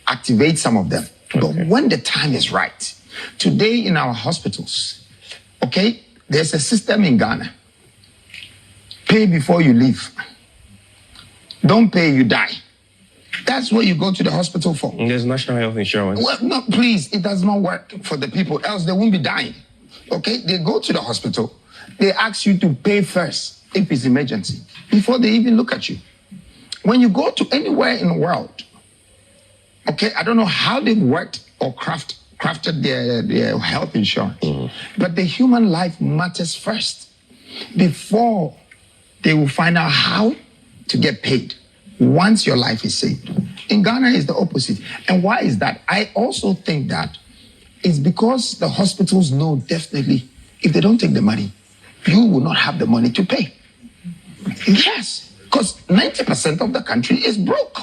activate some of them. But when the time is right, today in our hospitals, okay, there's a system in Ghana. Pay before you leave. Don't pay, you die. That's what you go to the hospital for. There's national health insurance. Well, no, please, it does not work for the people, else they won't be dying. Okay, they go to the hospital. They ask you to pay first if it's emergency, before they even look at you. When you go to anywhere in the world, okay, I don't know how they've worked or crafted their health insurance, but the human life matters first before they will find out how to get paid once your life is saved. In Ghana, it's the opposite. And why is that? I also think that it's because the hospitals know definitely if they don't take the money, you will not have the money to pay. Yes, because 90% of the country is broke.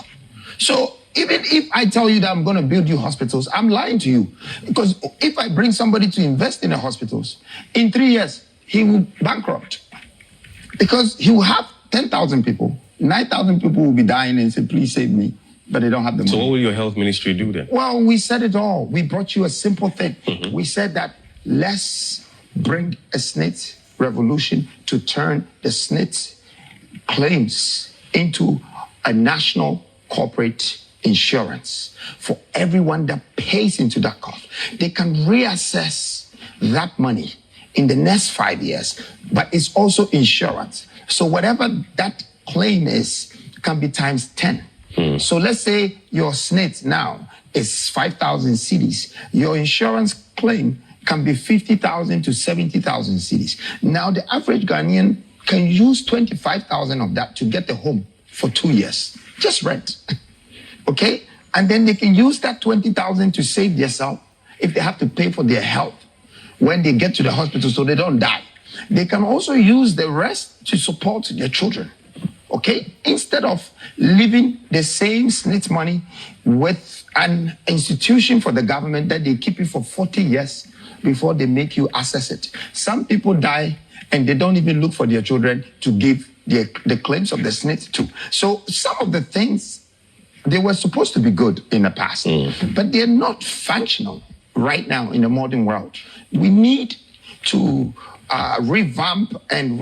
So even if I tell you that I'm going to build you hospitals, I'm lying to you. Because if I bring somebody to invest in the hospitals, in 3 years, he will bankrupt. Because he will have 10,000 people. 9,000 people will be dying and say, please save me. But they don't have the money. So what will your health ministry do then? Well, we said it all. We brought you a simple thing. We said that let's bring a SNIT revolution to turn the SNIT claims into a national corporate insurance for everyone that pays into that cost. They can reassess that money in the next 5 years, but it's also insurance. So whatever that claim is can be times 10. So let's say your SNIT now is 5,000 cedis. Your insurance claim can be 50,000 to 70,000 cedis. Now the average Ghanaian can use 25,000 of that to get a home for 2 years. Just rent. Okay? And then they can use that 20,000 to save themselves if they have to pay for their health when they get to the hospital so they don't die. They can also use the rest to support their children. Okay? Instead of leaving the same SNIT money with an institution for the government that they keep it for 40 years before they make you access it. Some people die and they don't even look for their children to give the claims of the SNIT to. So some of the things, they were supposed to be good in the past, but they're not functional right now in the modern world. We need to revamp and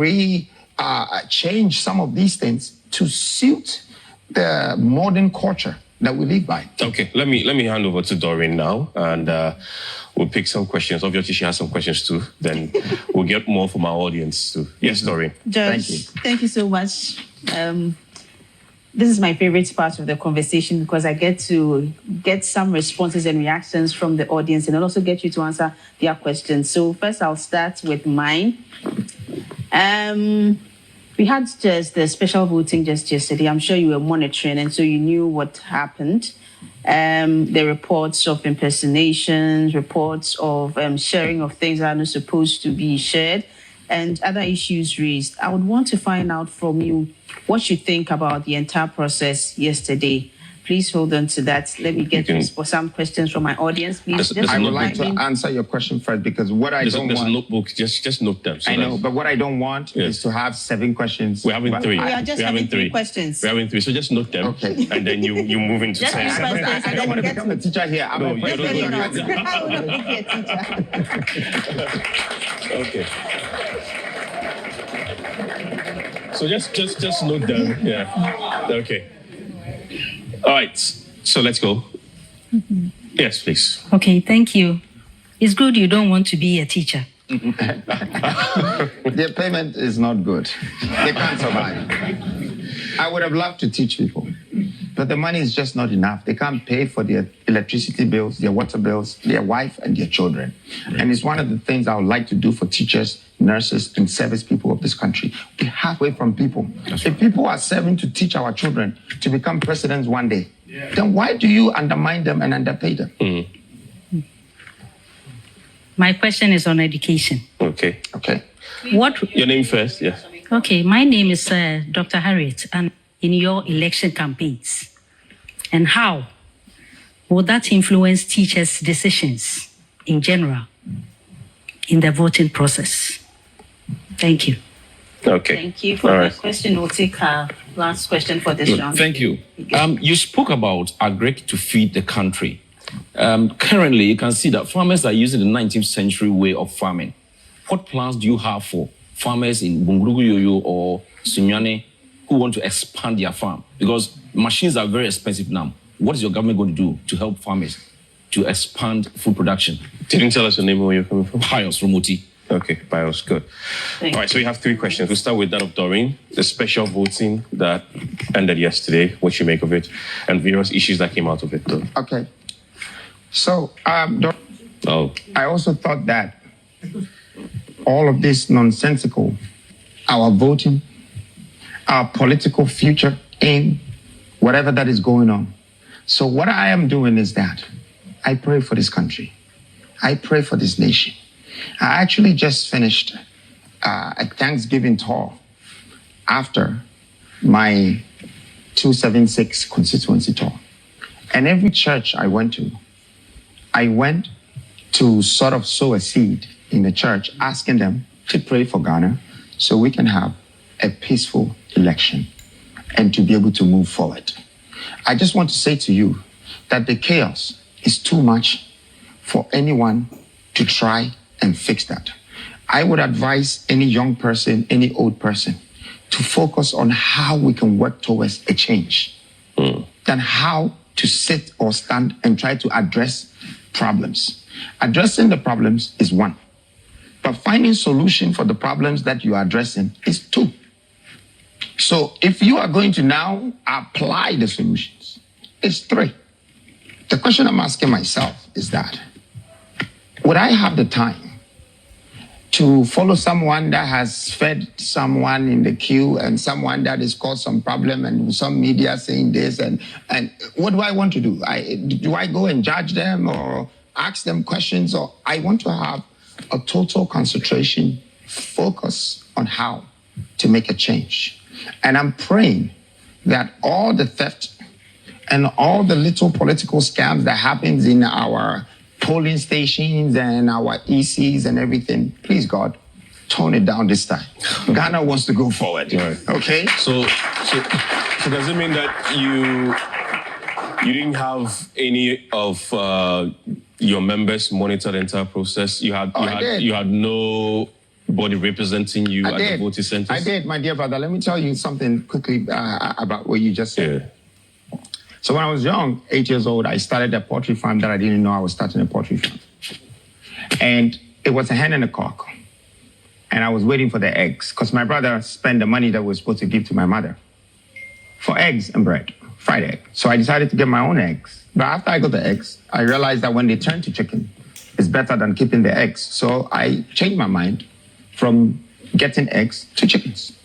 change some of these things to suit the modern culture that we live by. Okay, let me hand over to Doreen now, and we'll pick some questions. Obviously, she has some questions too. Then we'll get more from our audience too. Yes, Doreen. George, thank you so much. This is my favorite part of the conversation because I get to get some responses and reactions from the audience and also get you to answer their questions. So first, I'll start with mine. We had just the special voting just yesterday. I'm sure you were monitoring, and so you knew what happened. The reports of impersonations, reports of sharing of things that are not supposed to be shared, and other issues raised. I would want to find out from you what you think about the entire process yesterday. Please hold on to that. Let me get some questions from my audience. Please. I would like to answer your question first because what I don't want... There's a notebook. Just note them. So I know, but what I don't want is to have 7 questions. We're having 3. We are just having 3 questions. We're having 3, so just note them. Okay. And then you move into 10. I don't want to become a teacher here. I'm a president. I will not be a teacher. Okay. So just note them. Yeah. Okay. All right. So let's go. Yes, please. Okay, thank you. It's good you don't want to be a teacher. Their payment is not good. They can't survive. I would have loved to teach people, but the money is just not enough. They can't pay for their electricity bills, their water bills, their wife, and their children. And it's one of the things I would like to do for teachers, nurses, and service people of this country. Be halfway from people. If people are serving to teach our children to become presidents one day, then why do you undermine them and underpay them? My question is on education. Okay. Your name first, yes. Okay, my name is Dr. Harriet, and in your election campaigns, and how will that influence teachers' decisions in general in the voting process? Thank you. Okay. Thank you for that question. We'll take our last question for this round. Thank you. You spoke about agric to feed the country. Currently, you can see that farmers are using the 19th century way of farming. What plans do you have for farmers in Bungurugu or Sunyane who want to expand their farm? Because machines are very expensive now. What is your government going to do to help farmers to expand food production? Didn't tell us your name and where you're coming from. Pius from Oti. Okay, Pius, good. All right, so we have 3 questions. We'll start with that of Doreen, the special voting that ended yesterday, what you make of it, and various issues that came out of it. Okay. So, I also thought that all of this nonsensical, our voting, our political future aim, whatever that is going on. So what I am doing is that I pray for this country. I pray for this nation. I actually just finished a Thanksgiving tour after my 276 constituency tour. And every church I went to sort of sow a seed in the church, asking them to pray for Ghana so we can have a peaceful election and to be able to move forward. I just want to say to you that the chaos is too much for anyone to try and fix that. I would advise any young person, any old person, to focus on how we can work towards a change than how to sit or stand and try to address problems. Addressing the problems is one, but finding solution for the problems that you are addressing is 2. So if you are going to now apply the solutions, it's 3. The question I'm asking myself is that, would I have the time to follow someone that has fed someone in the queue and someone that has caused some problem and some media saying this and what do I want to do? Do I go and judge them or ask them questions? Or I want to have a total concentration, focus on how to make a change. And I'm praying that all the theft and all the little political scams that happens in our polling stations and our ECs and everything, please God, tone it down this time. Ghana wants to go forward. Right. Okay? So does it mean that you didn't have any of your members monitor the entire process? You had nobody representing you at the voting centers? I did, my dear brother. Let me tell you something quickly about what you just said. Yeah. So when I was young, 8 years old, I started a poultry farm that I didn't know I was starting a poultry farm. And it was a hen and a cock. And I was waiting for the eggs because my brother spent the money that we were supposed to give to my mother for eggs and bread, fried egg. So I decided to get my own eggs. But after I got the eggs, I realized that when they turn to chicken, it's better than keeping the eggs. So I changed my mind from getting eggs to chickens.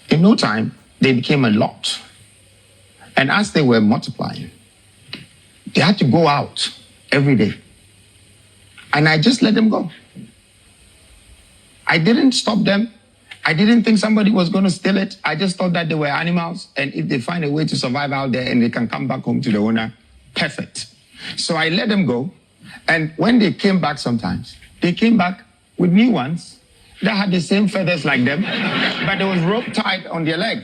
In no time, they became a lot. And as they were multiplying, they had to go out every day. And I just let them go. I didn't stop them. I didn't think somebody was going to steal it. I just thought that they were animals. And if they find a way to survive out there and they can come back home to the owner, perfect. So I let them go. And when they came back sometimes, they came back with new ones that had the same feathers like them, but there was rope tied on their leg.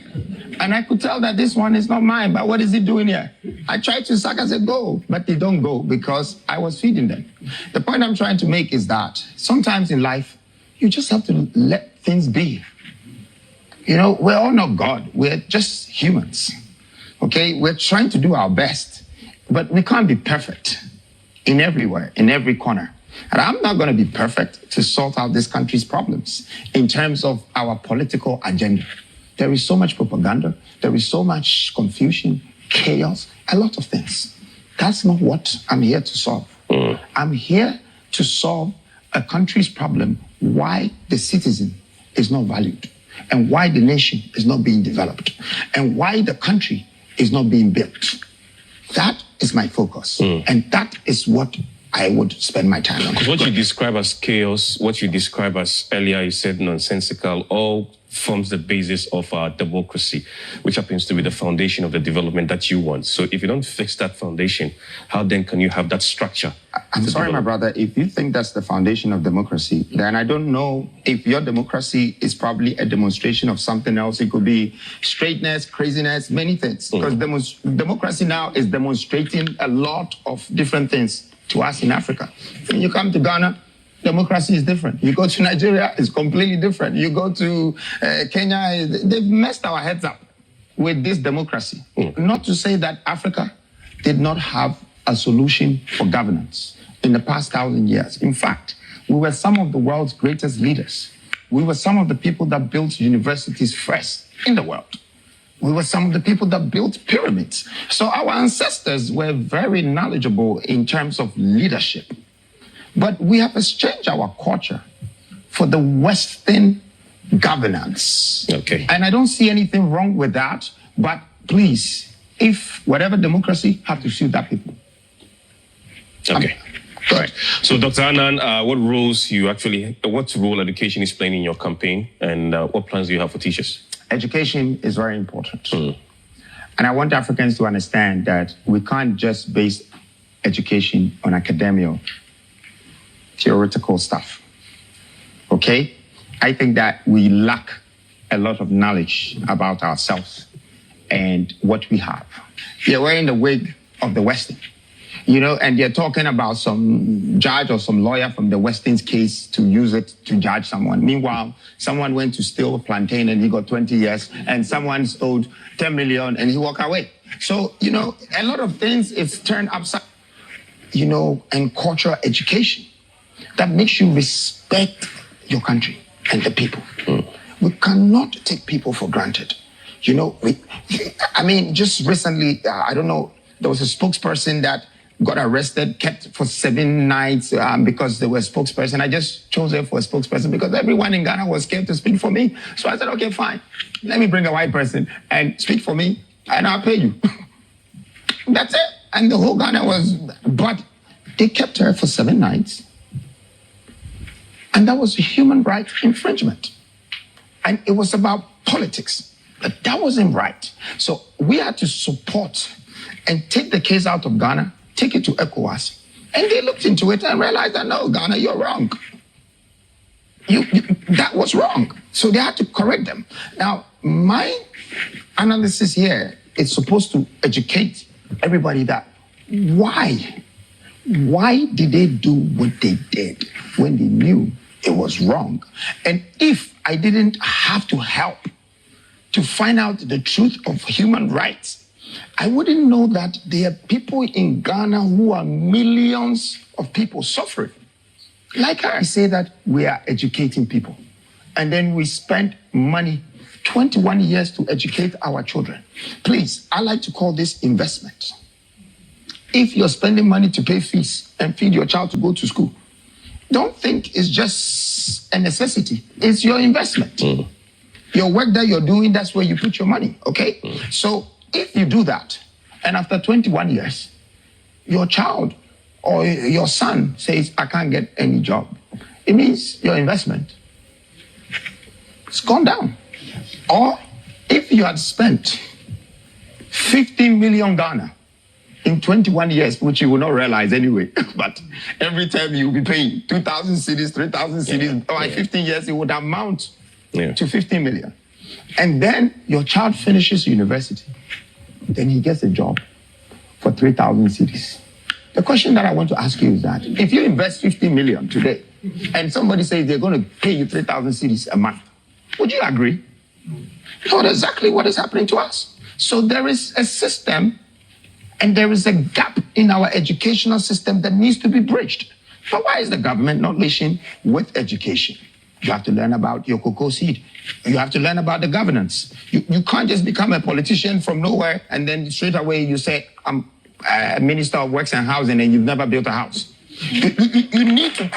And I could tell that this one is not mine, but what is he doing here? I tried to suck, I said, go, but they don't go because I was feeding them. The point I'm trying to make is that sometimes in life, you just have to let things be. You know, we're all not God. We're just humans, okay? We're trying to do our best, but we can't be perfect in everywhere, in every corner. And I'm not going to be perfect to sort out this country's problems in terms of our political agenda. There is so much propaganda. There is so much confusion, chaos, a lot of things. That's not what I'm here to solve. I'm here to solve a country's problem, why the citizen is not valued, and why the nation is not being developed, and why the country is not being built. That is my focus. And that is what I would spend my time on. Because what you describe as chaos, what you describe as earlier, you said nonsensical, all forms the basis of our democracy, which happens to be the foundation of the development that you want. So if you don't fix that foundation, how then can you have that structure? I'm sorry, my brother, if you think that's the foundation of democracy, then I don't know if your democracy is probably a demonstration of something else. It could be straightness, craziness, many things. Because democracy now is demonstrating a lot of different things to us in Africa. When you come to Ghana, democracy is different. You go to Nigeria, it's completely different. You go to Kenya, they've messed our heads up with this democracy. Not to say that Africa did not have a solution for governance in the past 1,000 years. In fact, we were some of the world's greatest leaders. We were some of the people that built universities first in the world. We were some of the people that built pyramids. So our ancestors were very knowledgeable in terms of leadership. But we have exchanged our culture for the Western governance. Okay. And I don't see anything wrong with that. But please, if whatever democracy, have to suit that people. Okay. All right. So, Dr. Annan, what role education is playing in your campaign, and what plans do you have for teachers? Education is very important. And I want Africans to understand that we can't just base education on academia, theoretical stuff. Okay? I think that we lack a lot of knowledge about ourselves and what we have. You're wearing the wig of the Western, and you're talking about some judge or some lawyer from the Western's case to use it to judge someone. Meanwhile, someone went to steal a plantain and he got 20 years, and someone's owed 10 million and he walked away. So, a lot of things is turned upside, and cultural education that makes you respect your country and the people. We cannot take people for granted. Just recently, I don't know, there was a spokesperson that got arrested, kept for 7 nights because they were a spokesperson. I just chose her for a spokesperson because everyone in Ghana was scared to speak for me. So I said, okay, fine. Let me bring a white person and speak for me, and I'll pay you. That's it. And the whole Ghana but they kept her for 7 nights. And that was a human rights infringement. And it was about politics. But that wasn't right. So we had to support and take the case out of Ghana, take it to ECOWAS. And they looked into it and realized that, no, Ghana, you're wrong. That was wrong. So they had to correct them. Now, my analysis here is supposed to educate everybody that why did they do what they did when they knew it was wrong? And if I didn't have to help to find out the truth of human rights, I wouldn't know that there are people in Ghana who are millions of people suffering. Like I say that we are educating people. And then we spend money, 21 years to educate our children. Please, I like to call this investment. If you're spending money to pay fees and feed your child to go to school, don't think it's just a necessity. It's your investment. Your work that you're doing, that's where you put your money, okay? So if you do that, and after 21 years, your child or your son says, I can't get any job, it means your investment it's gone down. Or if you had spent 15 million Ghana in 21 years, which you will not realize anyway, but every time you will be paying 2,000 cedis, 3,000 cedis, by 15 years, it would amount to 15 million. And then your child finishes university. Then he gets a job for 3,000 cedis. The question that I want to ask you is that if you invest 15 million today and somebody says they're going to pay you 3,000 cedis a month, would you agree? Not exactly what is happening to us. So there is a system and there is a gap in our educational system that needs to be bridged. But why is the government not leashing with education? You have to learn about your cocoa seed. You have to learn about the governance. You can't just become a politician from nowhere and then straight away you say, I'm a minister of works and housing and you've never built a house. You need to...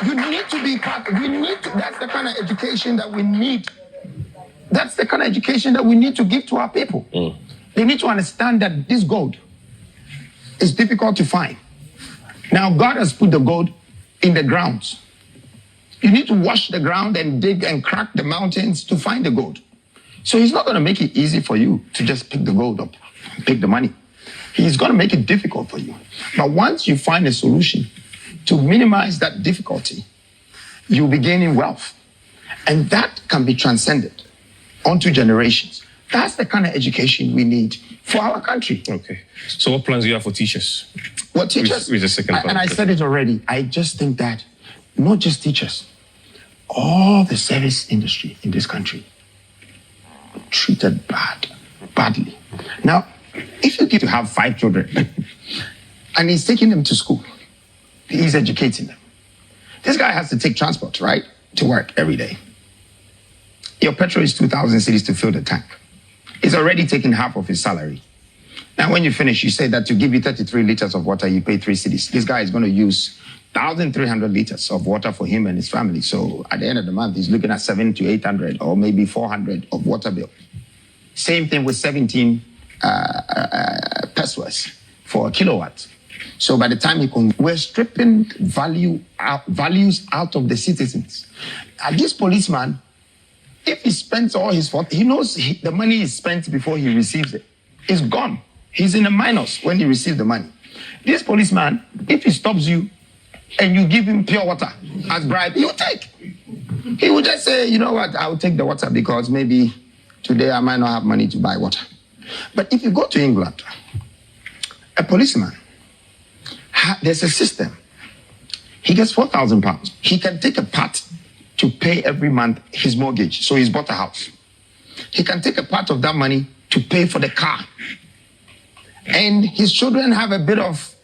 You need to be part. That's the kind of education that we need. That's the kind of education that we need to give to our people. They need to understand that this gold is difficult to find. Now, God has put the gold in the ground. You need to wash the ground and dig and crack the mountains to find the gold. So he's not going to make it easy for you to just pick the gold up, pick the money. He's going to make it difficult for you. But once you find a solution to minimize that difficulty, you'll be gaining wealth. And that can be transcended onto generations. That's the kind of education we need for our country. Okay. So what plans do you have for teachers? What teachers? With the second plan. And I said it already. I just think that not just teachers, all the service industry in this country treated badly. Now, if you get to have 5 children and he's taking them to school, he's educating them. This guy has to take transport, right, to work every day. Your petrol is 2,000 cedis to fill the tank. He's already taken half of his salary. Now, when you finish, you say that to give you 33 liters of water, you pay 3 cedis. This guy is going to use 1,300 liters of water for him and his family. So at the end of the month, he's looking at 700 to 800 or maybe 400 of water bill. Same thing with 17 pesos for a kilowatt. So by the time we're stripping values out of the citizens. This policeman, if he spends all his fault, he knows the money is spent before he receives it. It's gone. He's in the minus when he receives the money. This policeman, if he stops you and you give him pure water as bribe, he'll take. He will just say, you know what, I'll take the water because maybe today I might not have money to buy water. But if you go to England, a policeman, there's a system. He gets £4,000. He can take a part to pay every month his mortgage. So he's bought a house. He can take a part of that money to pay for the car. And his children have a bit of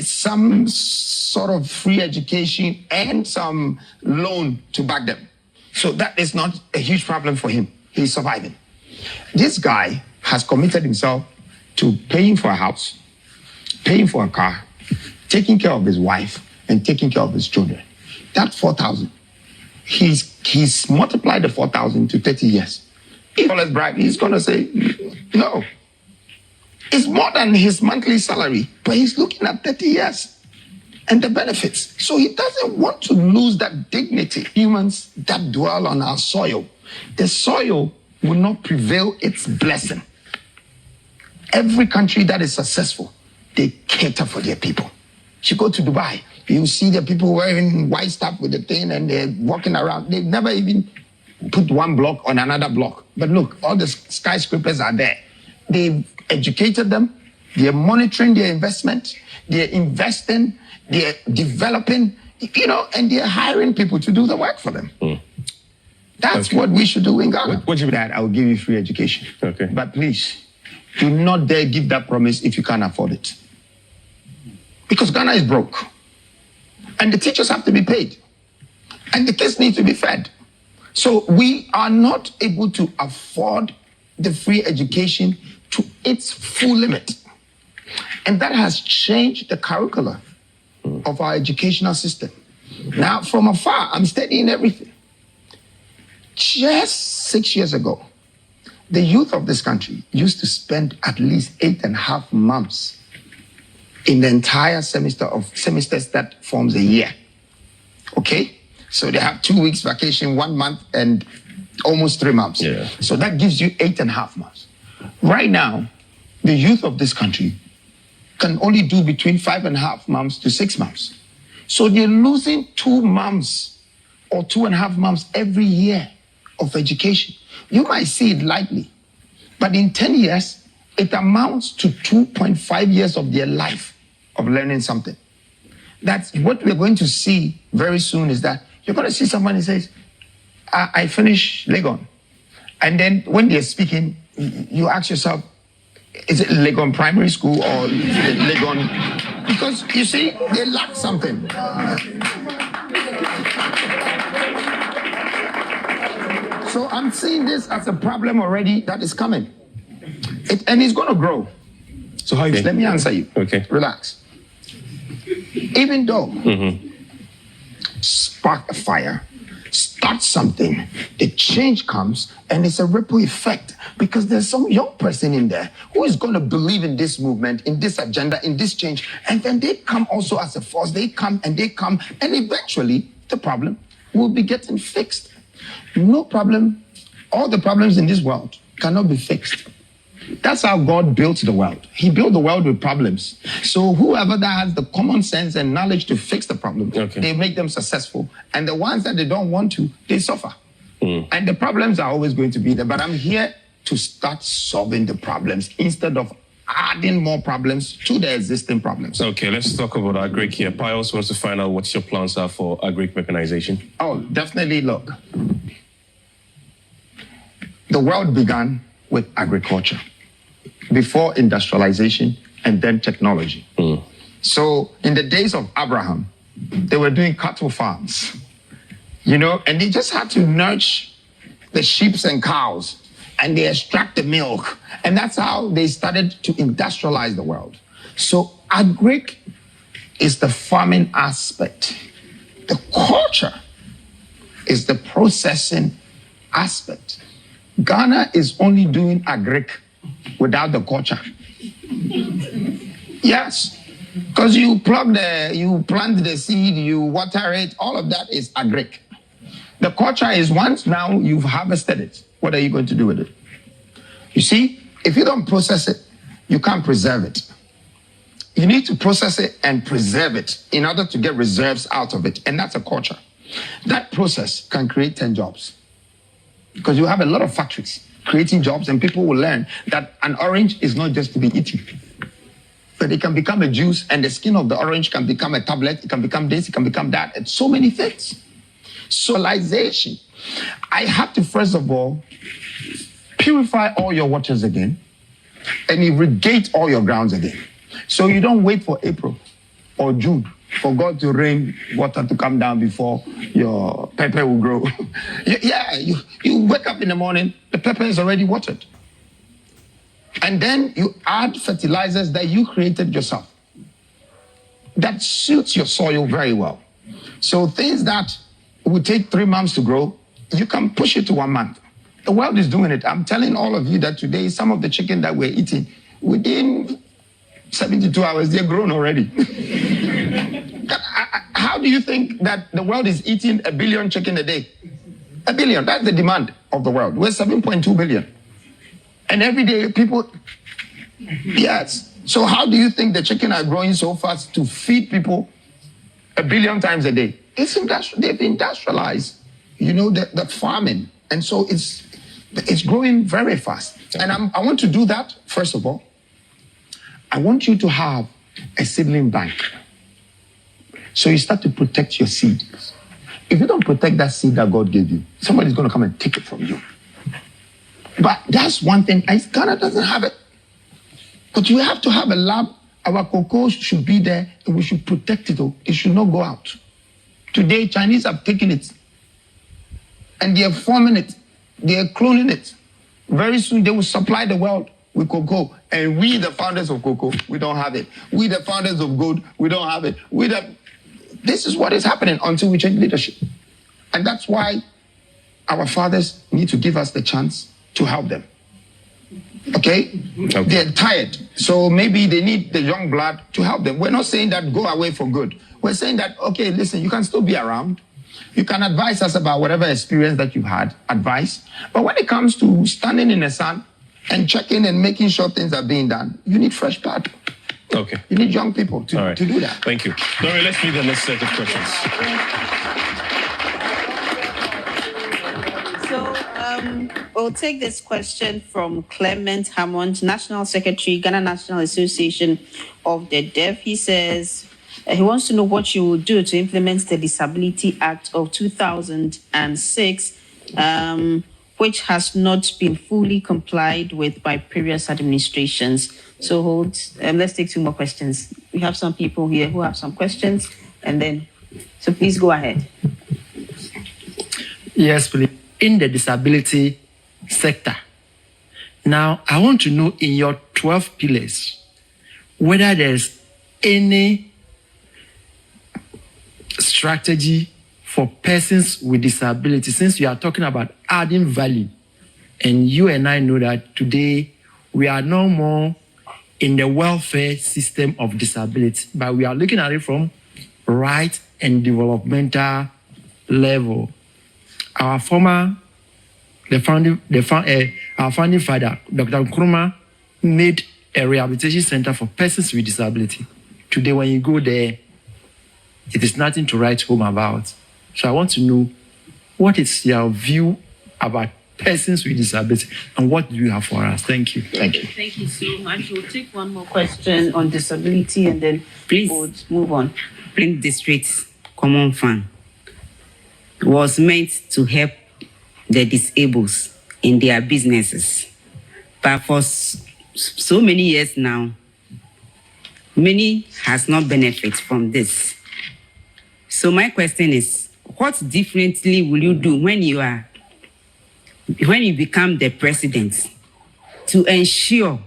some sort of free education and some loan to back them. So that is not a huge problem for him. He's surviving. This guy has committed himself to paying for a house, paying for a car, taking care of his wife, and taking care of his children. That's 4,000. He's multiplied the 4,000 to 30 years. If all is bribe, he's going to say, no. It's more than his monthly salary, but he's looking at 30 years and the benefits. So he doesn't want to lose that dignity. Humans that dwell on our soil, the soil will not prevail its blessing. Every country that is successful, they cater for their people. You go to Dubai, you see the people wearing white stuff with the thing and they're walking around. They've never even put one block on another block. But look, all the skyscrapers are there. They've educated them. They're monitoring their investment. They're investing. They're developing, and they're hiring people to do the work for them. That's what we should do in Ghana. What you that? I will give you free education. Okay. But please, do not dare give that promise if you can't afford it. Because Ghana is broke. And the teachers have to be paid. And the kids need to be fed. So we are not able to afford the free education to its full limit. And that has changed the curricula of our educational system. Now, from afar, I'm studying everything. Just 6 years ago, the youth of this country used to spend at least 8.5 months in the entire semesters that forms a year. Okay? So they have 2 weeks vacation, 1 month, and almost 3 months. Yeah. So that gives you 8.5 months. Right now, the youth of this country can only do between 5.5 months to 6 months. So they're losing 2 months or 2.5 months every year of education. You might see it lightly, but in 10 years, it amounts to 2.5 years of their life of learning something. That's what we're going to see very soon is that you're going to see somebody says, I finished Legon. And then when they're speaking, you ask yourself, is it Legon Primary School or is it Legon? Because you see, they lack something. So I'm seeing this as a problem already that is coming. And it's going to grow. So how let me answer you. Okay. Relax. Even though spark a fire, start something, the change comes and it's a ripple effect because there's some young person in there who is going to believe in this movement, in this agenda, in this change. And then they come also as a force. They come and eventually the problem will be getting fixed. No problem. All the problems in this world cannot be fixed. That's how God built the world. He built the world with problems. So whoever that has the common sense and knowledge to fix the problem, they make them successful. And the ones that they don't want to, they suffer. And the problems are always going to be there. But I'm here to start solving the problems instead of adding more problems to the existing problems. Okay, let's talk about agric here. Pius wants to find out what your plans are for agric mechanization. Oh, definitely. Look, the world began with agriculture before industrialization and then technology. So in the days of Abraham, they were doing cattle farms, and they just had to nurture the sheep and cows, and they extract the milk. And that's how they started to industrialize the world. So agric is the farming aspect. The culture is the processing aspect. Ghana is only doing agric without the culture. Yes, because you plant the seed, you water it, all of that is agric. The culture is once now you've harvested it, what are you going to do with it? You see, if you don't process it, you can't preserve it. You need to process it and preserve it in order to get reserves out of it, and that's a culture. That process can create 10 jobs because you have a lot of factories creating jobs, and people will learn that an orange is not just to be eaten, but it can become a juice, and the skin of the orange can become a tablet, it can become this, it can become that, and so many things. Civilization. I have to, first of all, purify all your waters again and irrigate all your grounds again. So you don't wait for April or June for God to rain water to come down before your pepper will grow. You wake up in the morning, the pepper is already watered. And then you add fertilizers that you created yourself. That suits your soil very well. So things that would take 3 months to grow, you can push it to 1 month. The world is doing it. I'm telling all of you that today, some of the chicken that we're eating, within 72 hours, they're grown already. How do you think that the world is eating 1 billion chicken a day? 1 billion, that's the demand of the world. We're 7.2 billion. And every day people, yes. So how do you think the chicken are growing so fast to feed people 1 billion times a day? It's they've industrialized, the farming. And so it's growing very fast. And I want to do that, first of all. I want you to have a seedling bank. So you start to protect your seed. If you don't protect that seed that God gave you, somebody's going to come and take it from you. But that's one thing. Ghana doesn't have it. But you have to have a lab. Our cocoa should be there, and we should protect it. It should not go out. Today, Chinese have taken it, and they are forming it. They are cloning it. Very soon, they will supply the world with cocoa. And we, the founders of cocoa, we don't have it. We, the founders of gold, we don't have it. This is what is happening until we change leadership. And that's why our fathers need to give us the chance to help them. Okay? They're tired. So maybe they need the young blood to help them. We're not saying that go away for good. We're saying that, okay, listen, you can still be around. You can advise us about whatever experience that you've had, advice. But when it comes to standing in the sun and checking and making sure things are being done, you need fresh blood. Okay. You need young people to do that. Thank you. Laurie, let's read the next set of questions. So we'll take this question from Clement Hammond, National Secretary, Ghana National Association of the Deaf. He says he wants to know what you will do to implement the Disability Act of 2006, which has not been fully complied with by previous administrations. So let's take 2 more questions. We have some people here who have some questions, so please go ahead. Yes, please. In the disability sector, now I want to know in your 12 pillars whether there's any strategy for persons with disability, since we are talking about adding value. And you and I know that today we are no more in the welfare system of disability, but we are looking at it from right and developmental level, our founding father, Dr. Nkrumah, made a rehabilitation center for persons with disability. Today, when you go there, it is nothing to write home about. So I want to know, what is your view about persons with disability, and what do you have for us? Thank you. Thank you so much. We'll take one more question on disability, and then we'll move on. Plain District Common Fund was meant to help the disabled in their businesses. But for so many years now, many has not benefited from this. So my question is, what differently will you do when you become the president to ensure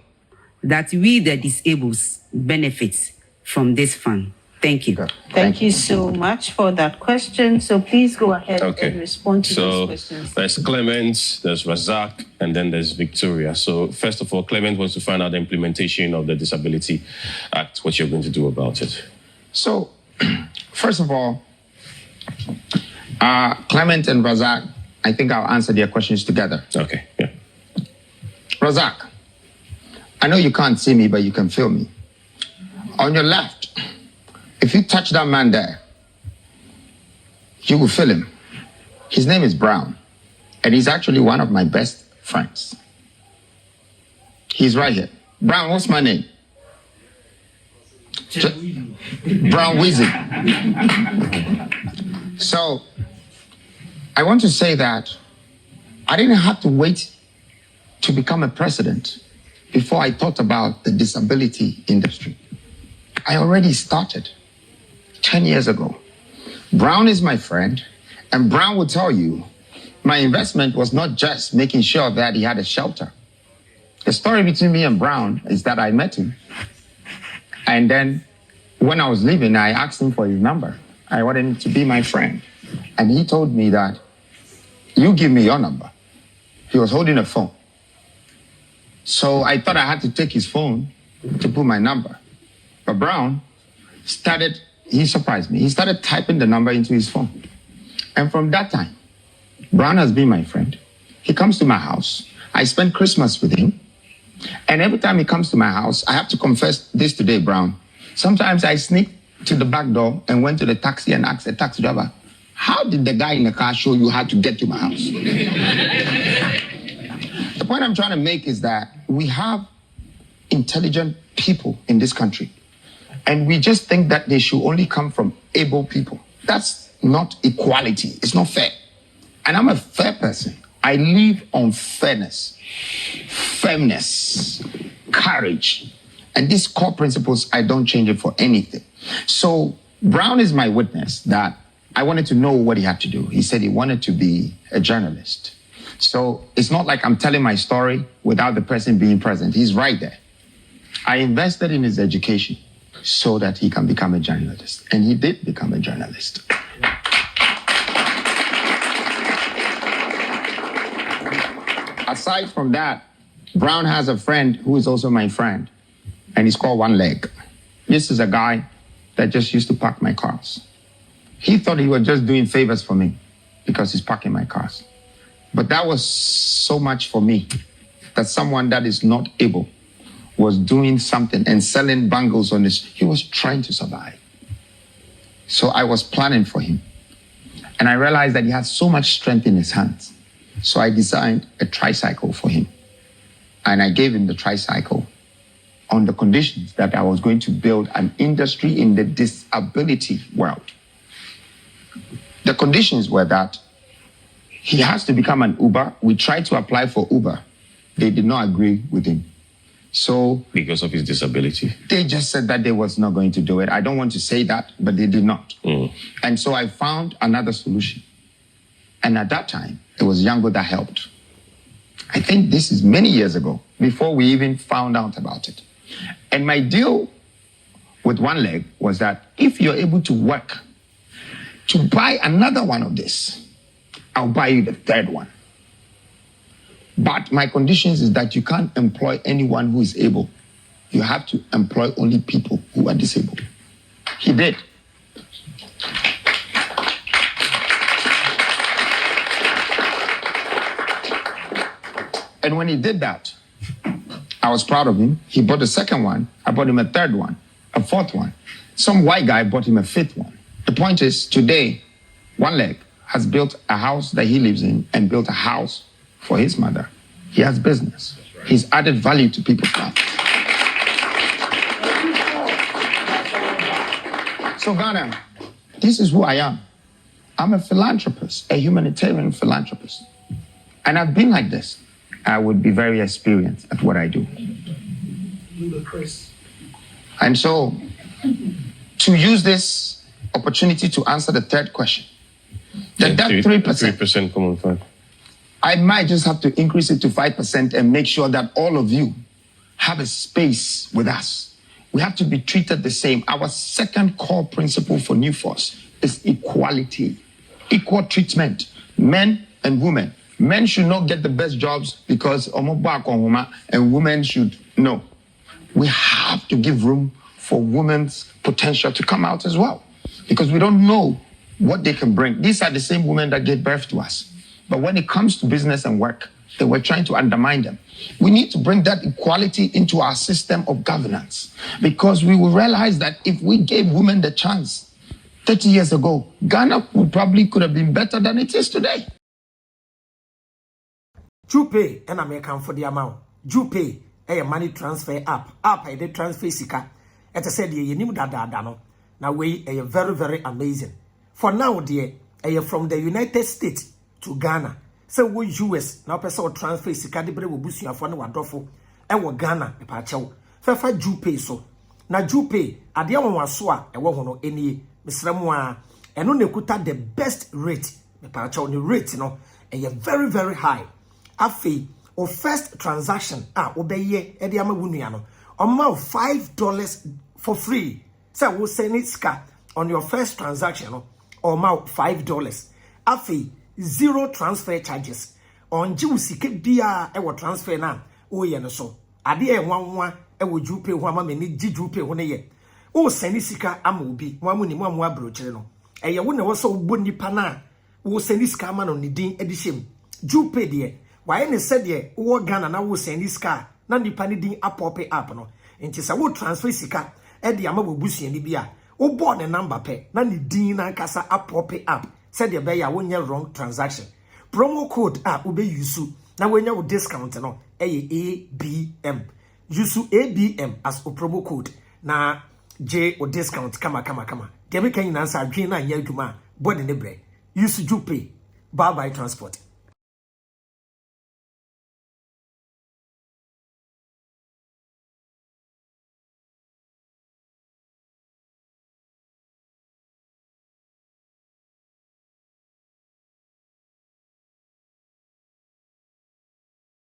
that we, the disabled, benefit from this fund? Thank you. Thank you so much for that question. So please go ahead and respond to those questions. There's Clement, there's Razak, and then there's Victoria. So first of all, Clement wants to find out the implementation of the Disability Act, what you're going to do about it. So, first of all, Clement and Razak, I think I'll answer their questions together. Okay, yeah. Razak, I know you can't see me, but you can feel me. On your left, if you touch that man there, you will feel him. His name is Brown, and he's actually one of my best friends. He's right here. Brown, what's my name? Brown Weezy. So, I want to say that I didn't have to wait to become a president before I thought about the disability industry. I already started 10 years ago. Brown is my friend, and Brown will tell you my investment was not just making sure that he had a shelter. The story between me and Brown is that I met him, and then when I was leaving, I asked him for his number. I wanted him to be my friend, and he told me that, you give me your number. He was holding a phone. So I thought I had to take his phone to put my number. But Brown he surprised me. He started typing the number into his phone. And from that time, Brown has been my friend. He comes to my house. I spend Christmas with him. And every time he comes to my house, I have to confess this today, Brown. Sometimes I sneak to the back door and went to the taxi and asked the taxi driver, how did the guy in the car show you how to get to my house? The point I'm trying to make is that we have intelligent people in this country, and we just think that they should only come from able people. That's not equality. It's not fair. And I'm a fair person. I live on fairness, firmness, courage. And these core principles, I don't change it for anything. So Brown is my witness that I wanted to know what he had to do. He said he wanted to be a journalist. So it's not like I'm telling my story without the person being present. He's right there. I invested in his education so that he can become a journalist. And he did become a journalist. Aside from that, Brown has a friend who is also my friend, and he's called One Leg. This is a guy that just used to park my cars. He thought he was just doing favors for me because he's parking my cars. But that was so much for me, that someone that is not able was doing something and selling bangles on this. He was trying to survive. So I was planning for him. And I realized that he had so much strength in his hands. So I designed a tricycle for him. And I gave him the tricycle on the conditions that I was going to build an industry in the disability world. The conditions were that he has to become an Uber. We tried to apply for Uber. They did not agree with him. So because of his disability? They just said that they was not going to do it. I don't want to say that, but they did not. And so I found another solution. And at that time, it was Yango that helped. I think this is many years ago, before we even found out about it. And my deal with One Leg was that if you're able to work to buy another one of this, I'll buy you the third one. But my conditions is that you can't employ anyone who is able. You have to employ only people who are disabled. He did. And when he did that, I was proud of him. He bought the second one. I bought him a third one, a fourth one. Some white guy bought him a fifth one. The point is, today, One Leg has built a house that he lives in and built a house for his mother. He has business. He's added value to people's lives. So Ghana, this is who I am. I'm a philanthropist, a humanitarian philanthropist. And I've been like this. I would be very experienced at what I do. And so, to use this opportunity to answer the third question, that 3% common fund, I might just have to increase it to 5% and make sure that all of you have a space with us. We have to be treated the same. Our second core principle for New Force is equality, equal treatment, men and women. Men should not get the best jobs because and women should no. We have to give room for women's potential to come out as well, because we don't know what they can bring. These are the same women that gave birth to us. But when it comes to business and work, they were trying to undermine them. We need to bring that equality into our system of governance, because we will realize that if we gave women the chance 30 years ago, Ghana could have been better than it is today. JuPay and American for the amount. JuPay a money transfer app. I did transfer sika. It said you knew that no. Now we are very, very amazing. For now, dear, from the United States to Ghana. So we US now person transfer sika de bre obusu afo na wadofo e wo Ghana e pa chew. Fefa JuPay so. Na JuPay ade awonwaso a e wo ho no enie mesremu a eno na kuta the best rate e pa chew the rate no e very, very high. Afi o first transaction obeye e de ama wunua no omma $5 for free. So we send it ska on your first transaction no omma $5. Afi zero transfer charges on jiwusike bia e wo transfer na o ye no so ade e nwanwa e wo JuPay ho ama me ni JuPay ho ne ye o send sika ama obi nwamu ni mu abrochire no e ye wo ne wo so bo nipa na wo send sika ama no ni din edishem JuPay de why ne said ye wo Ghana na wo send sika na nipa ni din apope app no enti sa wo transfer sika e de ama bobusu ni bia wo bo ne number pe na ni din na nkasa apope app said the bear won't wrong transaction. Promo code ube yusu. Now when you discount no ABM. Yusu ABM as a promo code. Na J or discount kama. Debi can answer green and yellow body nebre. Yusu JuPay. Bye transport.